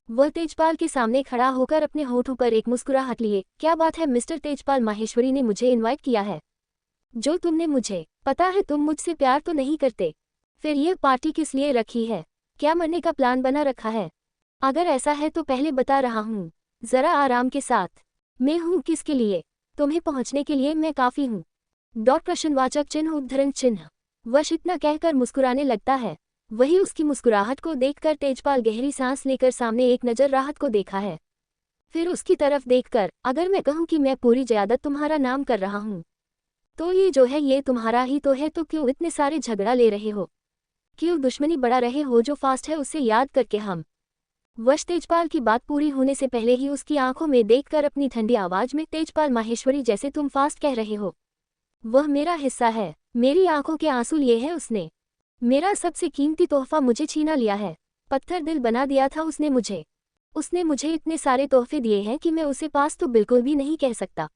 वह तेजपाल के सामने खड़ा होकर अपने होठों पर एक मुस्कुराहट लिए, क्या बात है मिस्टर तेजपाल, माहेश्वरी ने मुझे इनवाइट किया है। जो तुमने, मुझे पता है तुम मुझसे प्यार तो नहीं करते, फिर यह पार्टी किस लिए रखी है, क्या मरने का प्लान बना रखा है। अगर ऐसा है तो पहले बता रहा हूँ, जरा आराम के साथ। मैं हूँ किसके लिए, तुम्हें पहुँचने के लिए मैं काफ़ी हूँ। डॉट प्रश्नवाचक चिन्ह उद्धरण चिन्ह। वश इतना कहकर मुस्कुराने लगता है। वही उसकी मुस्कुराहट को देखकर तेजपाल गहरी सांस लेकर सामने एक नज़र राहत को देखा है, फिर उसकी तरफ देखकर, अगर मैं कहूँ कि मैं पूरी ज़्यादत तुम्हारा नाम कर रहा हूँ तो ये जो है ये तुम्हारा ही तो है, तो क्यों इतने सारे झगड़ा ले रहे हो, क्यों दुश्मनी बढ़ा रहे हो, जो फास्ट है उससे याद करके हम। वश तेजपाल की बात पूरी होने से पहले ही उसकी आंखों में देखकर अपनी ठंडी आवाज में, तेजपाल माहेश्वरी जैसे तुम फास्ट कह रहे हो, वह मेरा हिस्सा है, मेरी आंखों के आंसू लिए हैं उसने, मेरा सबसे कीमती तोहफा मुझे छीना लिया है, पत्थर दिल बना दिया था उसने मुझे इतने सारे तोहफे दिए हैं कि मैं उसे पास तो बिल्कुल भी नहीं कह सकता।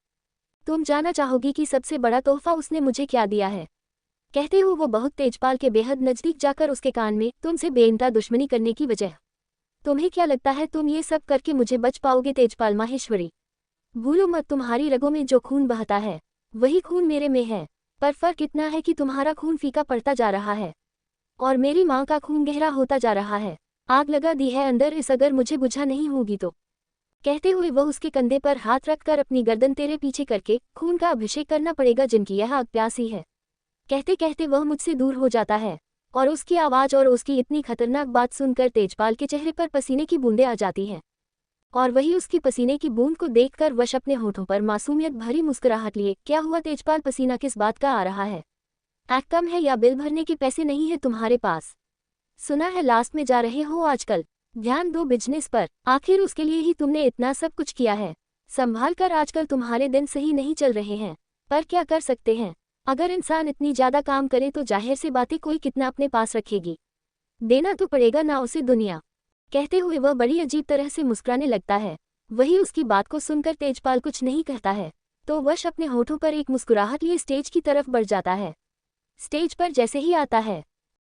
तुम जानना चाहोगी कि सबसे बड़ा तोहफा उसने मुझे क्या दिया है। कहते हो वो बहुत तेजपाल के बेहद नज़दीक जाकर उसके कान में, तुमसे बेइंतहा दुश्मनी करने की वजह, तुम्हें क्या लगता है तुम ये सब करके मुझे बच पाओगे तेजपाल माहेश्वरी। भूलो मत, तुम्हारी रगों में जो खून बहता है वही खून मेरे में है, पर फर्क इतना है कि तुम्हारा खून फीका पड़ता जा रहा है और मेरी माँ का खून गहरा होता जा रहा है। आग लगा दी है अंदर इस, अगर मुझे बुझा नहीं होगी तो। कहते हुए वह उसके कंधे पर हाथ रखकर अपनी गर्दन तेरे पीछे करके, खून का अभिषेक करना पड़ेगा जिनकी यह आग प्यासी है। कहते कहते वह मुझसे दूर हो जाता है और उसकी आवाज़ और उसकी इतनी खतरनाक बात सुनकर तेजपाल के चेहरे पर पसीने की बूंदें आ जाती हैं और वही उसकी पसीने की बूंद को देखकर वश अपने होठों पर मासूमियत भरी मुस्कुराहट लिए, क्या हुआ तेजपाल, पसीना किस बात का आ रहा है। एक्ट कम है या बिल भरने के पैसे नहीं है तुम्हारे पास? सुना है लास्ट में जा रहे हो आजकल। ध्यान दो बिजनेस पर, आखिर उसके लिए ही तुमने इतना सब कुछ किया है। संभाल कर, आजकल तुम्हारे दिन सही नहीं चल रहे हैं। पर क्या कर सकते हैं, अगर इंसान इतनी ज्यादा काम करे तो जाहिर सी बातें कोई कितना अपने पास रखेगी। देना तो पड़ेगा ना उसे दुनिया। कहते हुए वह बड़ी अजीब तरह से मुस्कुराने लगता है। वही उसकी बात को सुनकर तेजपाल कुछ नहीं कहता है, तो वश अपने होठों पर एक मुस्कुराहट लिए स्टेज की तरफ बढ़ जाता है। स्टेज पर जैसे ही आता है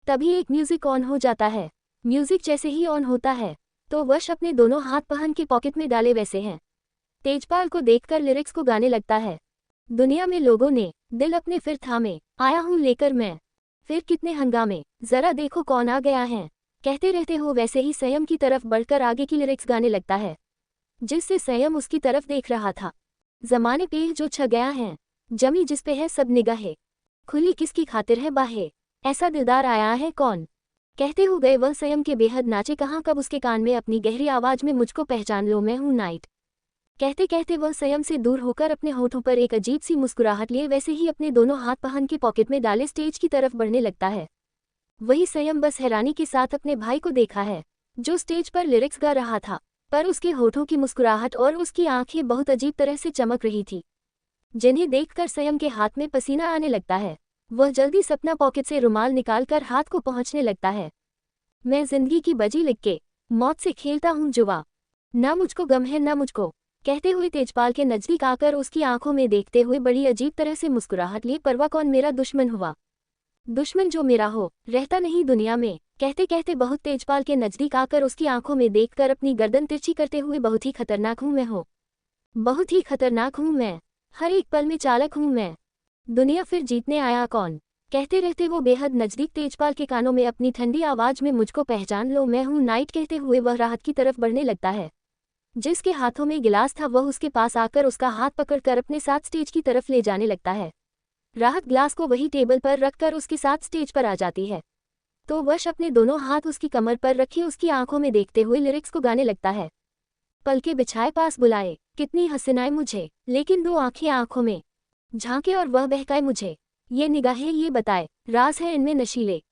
तभी एक म्यूजिक ऑन हो जाता है। म्यूजिक जैसे ही ऑन होता है तो वश अपने दोनों हाथ पहन के पॉकेट में डाले वैसे हैं। तेजपाल को देखकर लिरिक्स को गाने लगता है। दुनिया में लोगों ने दिल अपने फिर थामे, आया हूँ लेकर मैं फिर कितने हंगामे, जरा देखो कौन आ गया है। कहते रहते हो वैसे ही संयम की तरफ बढ़कर आगे की लिरिक्स गाने लगता है, जिससे संयम उसकी तरफ देख रहा था। जमाने पे जो छ गया है, जमी जिस पे है सब निगाहें, खुली किसकी खातिर है बाहें, ऐसा दिलदार आया है कौन। कहते हो गए वह संयम के बेहद नाचे, कहाँ कब उसके कान में अपनी गहरी आवाज में मुझको पहचान लो मैं हूँ नाइट। कहते कहते वह संयम से दूर होकर अपने होठों पर एक अजीब सी मुस्कुराहट लिए वैसे ही अपने दोनों हाथ पहन के पॉकेट में डाले स्टेज की तरफ बढ़ने लगता है। वही संयम बस हैरानी के साथ अपने भाई को देखा है, जो स्टेज पर लिरिक्स गा रहा था, पर उसके होठों की मुस्कुराहट और उसकी आंखें बहुत अजीब तरह से चमक रही थी, जिन्हें देखकर संयम के हाथ में पसीना आने लगता है। वह जल्दी से अपना पॉकेट से रुमाल निकालकर हाथ को पहुंचने लगता है। मैं जिंदगी की बजी लिख के मौत से खेलता हूँ जुआ, ना मुझको गम है ना मुझको। कहते हुए तेजपाल के नजदीक आकर उसकी आंखों में देखते हुए बड़ी अजीब तरह से मुस्कुराहट लिए, परवा कौन मेरा दुश्मन हुआ, दुश्मन जो मेरा हो रहता नहीं दुनिया में। कहते कहते बहुत तेजपाल के नजदीक आकर उसकी आंखों में देखकर अपनी गर्दन तिरछी करते हुए, बहुत ही खतरनाक हूँ मैं, हो बहुत ही खतरनाक हूँ मैं, हर एक पल में चालक हूँ मैं, दुनिया फिर जीतने आया कौन। कहते रहते वो बेहद नजदीक तेजपाल के कानों में अपनी ठंडी आवाज में मुझको पहचान लो मैं हूँ नाइट कहते हुए वह राहत की तरफ बढ़ने लगता है। जिसके हाथों में गिलास था वह उसके पास आकर उसका हाथ पकड़कर अपने साथ स्टेज की तरफ ले जाने लगता है। राहत ग्लास को वही टेबल पर रखकर उसके साथ स्टेज पर आ जाती है, तो वश अपने दोनों हाथ उसकी कमर पर रखे उसकी आंखों में देखते हुए लिरिक्स को गाने लगता है। पलके बिछाए पास बुलाए, कितनी हसीनाएं मुझे, लेकिन दो आंखें आंखों में झांके और वह बहकाए मुझे, ये निगाहें ये बताए राज है इनमें नशीले।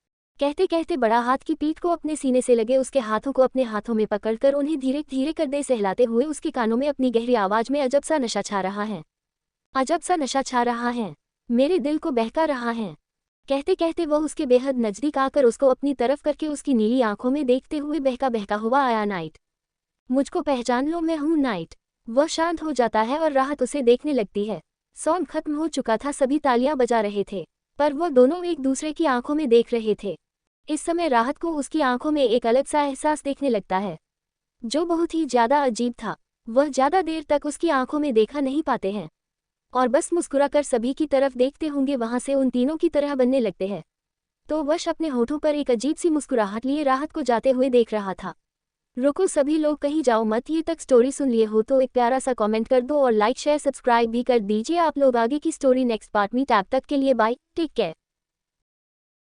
कहते कहते बड़ा हाथ की पीठ को अपने सीने से लगे उसके हाथों को अपने हाथों में पकड़कर उन्हें धीरे धीरे कर दे सहलाते हुए उसके कानों में अपनी गहरी आवाज में अजब सा नशा छा रहा है, अजब सा नशा छा रहा है, मेरे दिल को बहका रहा है। कहते कहते वह उसके बेहद नजदीक आकर उसको अपनी तरफ करके उसकी नीली आंखों में देखते हुए बहका बहका हुआ, आया नाइट, मुझको पहचान लो मैं हूँ नाइट। वह शांत हो जाता है और राहत उसे देखने लगती है। सॉन्ग खत्म हो चुका था, सभी तालियां बजा रहे थे, पर वह दोनों एक दूसरे की आंखों में देख रहे थे। इस समय राहत को उसकी आंखों में एक अलग सा एहसास देखने लगता है, जो बहुत ही ज्यादा अजीब था। वह ज्यादा देर तक उसकी आंखों में देखा नहीं पाते हैं और बस मुस्कुराकर सभी की तरफ देखते होंगे, वहां से उन तीनों की तरह बनने लगते हैं। तो वश अपने होठों पर एक अजीब सी मुस्कुराहट लिए राहत को जाते हुए देख रहा था। रुको सभी लोग, कहीं जाओ मत, ये तक स्टोरी सुन लिए हो तो एक प्यारा सा कमेंट कर दो और लाइक शेयर सब्सक्राइब भी कर दीजिए। आप लोग आगे की स्टोरी नेक्स्ट पार्ट में, तब तक के लिए बाय, टेक केयर।